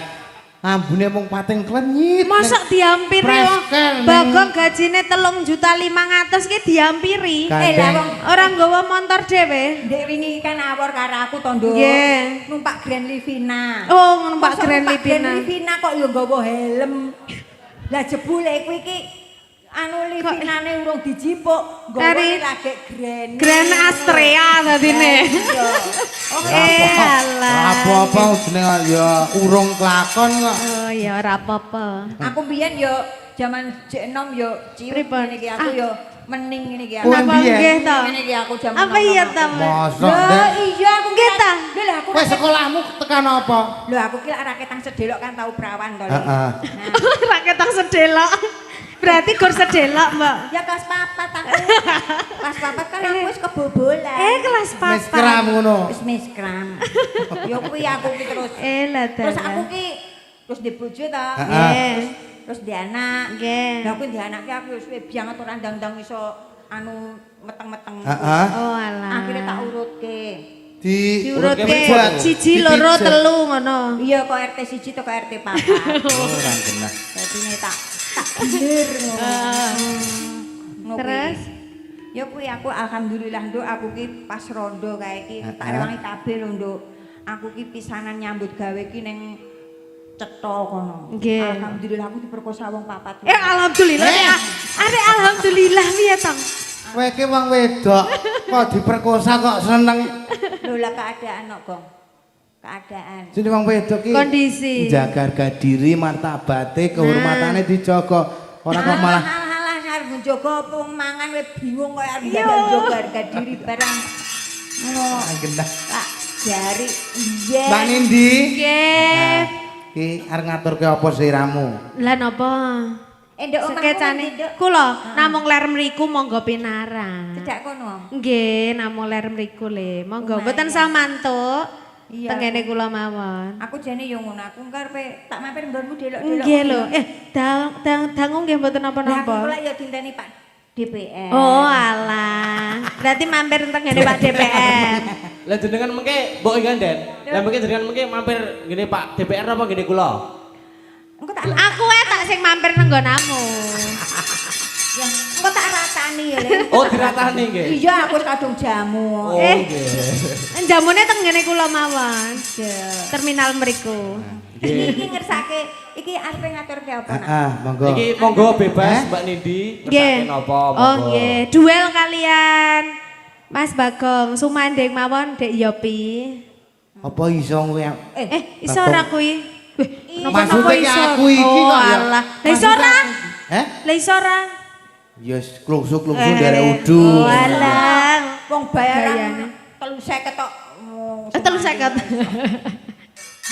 ambune mung pating klenyit. Masa diampiri wong Bagong gajine 3.500.000 ki diampiri. Lah wong Ora nggawa motor dhewe. Ndek wingi kan awor karo aku to, Nduk. Nggih. Numpak Grand Livina. Oh, numpak Masa Grand numpak Livina. Livina kok ya nggawa helm. Lah jebule kuwi iki anu Livinane urung dijipuk, nggawane lagi Grand Astrea dadine. Alah. Apa-apa jenenge ya urung kelakon kok. Oh ya ora apa-apa. Aku mbiyen yo jaman jek enom yo cilik ngene iki aku yo mening ngene iki aku. Napa nggih to? Ngene iki aku jaman Apa iya ta? Mosok Lah Dek. iya aku Nggih ta? Lah aku Wes sekolahmu tekan apa? lho aku ki lak raketang sedelok kan tau prawan to. Heeh. Nah, Raketang sedelok. Berarti gur sedelok, Mbak. ya kelas 4 aku. Kelas 4 kan aku wis kebobolan. Kelas 4. Miskram ngono. Wis miskram. Ya kuwi aku ki terus. Lah Terus aku ki terus di bojo ta. Nggih. Terus di anak. Nggih. Lah aku di anak ki aku wis suwe banget ora ndang-ndang iso anu meteng-meteng. Heeh. Oh alah. Akhirnya tak urutke. Diurutke 1 2 3 ngono. Iya kok RT 1 to kok RT 4. Ora genah. Dadi tak bener ngono. Terus? Ya kuwi aku alhamdulillah Nduk aku ki pas rondo kae ki tak rewangi kabeh lho Nduk. Aku ki pisanan nyambut gawe ki ning Cetha kono. Nggih. Alhamdulillah aku diperkosa wong 4. Alhamdulillah. Arek alhamdulillah piye, Tong? Kowe ki wong wedok kok diperkosa kok seneng. Lho lah keadaan kok, Gong. Keadaan. Jadi wong wedok ki Kondisi. jaga harga diri, martabate, kehormatane dijaga. Ora kok malah Halah arep njogo apa mangan we bingung kok arep njogo harga diri barang. Ngono. genah. Pak jari iya. Mbak Nindi, Nggih. ki arep ngaturke apa siramu? Lah napa? Nduk omahmu Sekecane Nduk. kula namung ler mriku monggo pinarak. Cedak kono. Nggih, namung ler mriku le. Monggo mboten samantuk. Iya. Tengene kula mawon. Aku jane yo ngono, aku karepe tak mampir nggonmu delok-delok. Nggih lho. Dangu nggih mboten Lah aku napa-napa. kula yo dinteni Pak DPR. Oh alah. Berarti mampir tengene Pak DPR. Lah jenengan mengke mbok nganden. Lah mengke jenengan mengke mampir ngene Pak DPR apa ngene kula? Engko tak Aku tak sing mampir nang nggonamu. ya, engko tak ratani ya, Le. Oh diratani nggih. Iya, aku wis kadung jamu. Oh nggih. Jamune tengene kula mawon. Terminal mriku. Iki ngersake, iki arepe ngaturke apa nak? Heeh, monggo. Iki monggo bebas Mbak Nindi. Nggih. Ngersake napa Oh monggo. nggih, duel kalian Mas Bagong, sumanding mawon Dek Yopi. Apa iso kowe? Iso ora kuwi? Maksudnya ki aku iki oh, kok ya. alah. Lah iso ora? Heh? Lah iso ora? Ya klungsuk-klungsuk derek udu. Oh alah. Wong bayaran Gayane. 350 tok. 350.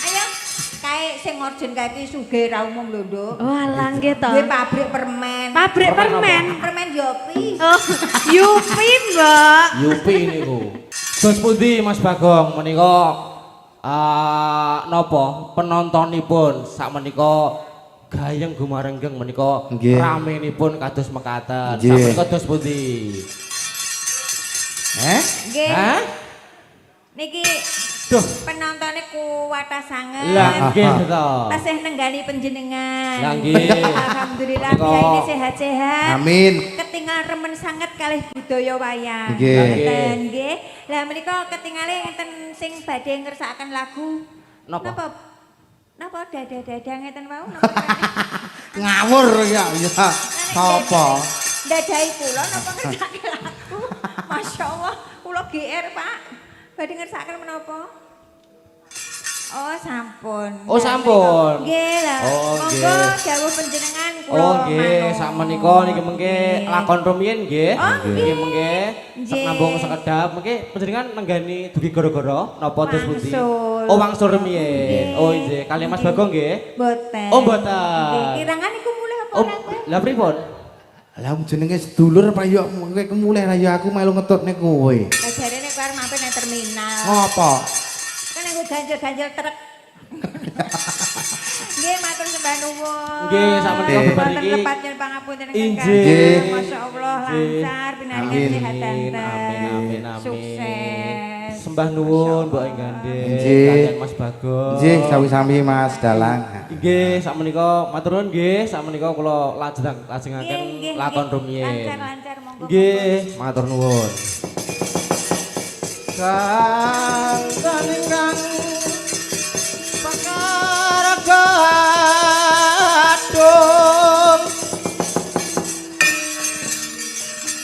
Ayo, kae sing orjen kae iki sugih ra umum lho, Nduk. Oh alah nggih to. Duwe pabrik permen. Pabrik permen. Permen Yopi. Oh, Yupi, Mbak. Yupi niku. Dos pundi Mas Bagong menika napa penontonipun sakmenika gayeng gumarenggeng menika Nggih. ramenipun kados mekaten. Nggih. Sakmenika dos pundi? Nggih. Hah? Niki Duh. penontonnya kuwata sanget. Lah nggih to. Tasih nenggani panjenengan. Lah nggih. Alhamdulillah Menika. biar ini sehat-sehat. Amin. Ketinggal remen sanget kalih budaya wayang. Nggih. Ngoten nggih. Lah menika ketingale enten sing badhe ngersakaken lagu. Napa? Napa dada-dada ngeten wau napa? Ngawur ya ya. Sapa? Dadahi kula napa ngersakaken lagu? Masyaallah, kula GR, Pak. Badhe ngersakaken menapa? Oh, sampun. Oh, sampun. Nggih lah. Oh, Monggo nggih. dawuh panjenengan kula. Oh nggih, manut. sakmenika niki mengke Nggih. lakon rumiyin nggih. Oh, Nggih mengke Nggih. nambung sekedap mengke panjenengan nenggani dugi gara-gara napa dos pundi? Wangsul. Oh wangsul rumiyin. Nggih. Oh nggih, kalian Mas Bagong nggih. Boten. Oh, boten. Nggih, kirangan iku mulih apa Oh, ora kowe? lah pripun? Lah jenenge sedulur apa ya kowe kemulih ra ya aku melu ngetutne kowe. Lah jarene kowe arep mampir nang terminal. Apa? Kan aku ganjel-ganjel truk. Nggih, matur sembah nuwun. Nggih, sakmenika bebar Wonten iki. lepat yen pangapunten ingkang Injih. kagem. Masyaallah Injih. lancar pinaringan Amin. kesehatan. Amin. Sukses. Sembah nuwun Mbok Inggih. Injih. Kalian Mas Bagong. Nggih, sami-sami Mas Dalang. Nggih, sakmenika matur nuwun nggih, sakmenika kula lajengaken Nggih, lakon nggih. rumiyin. Lancar-lancar monggo. Nggih, matur nuwun. Kangen ingkang pakara gadung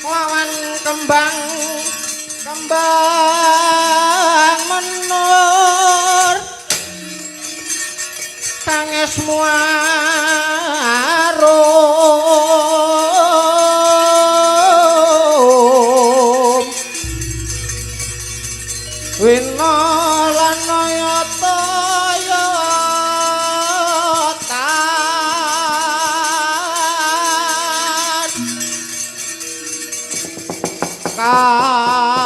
wawan kembang menur tangis muarum wina lan yata-yatan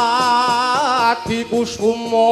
kadi kusuma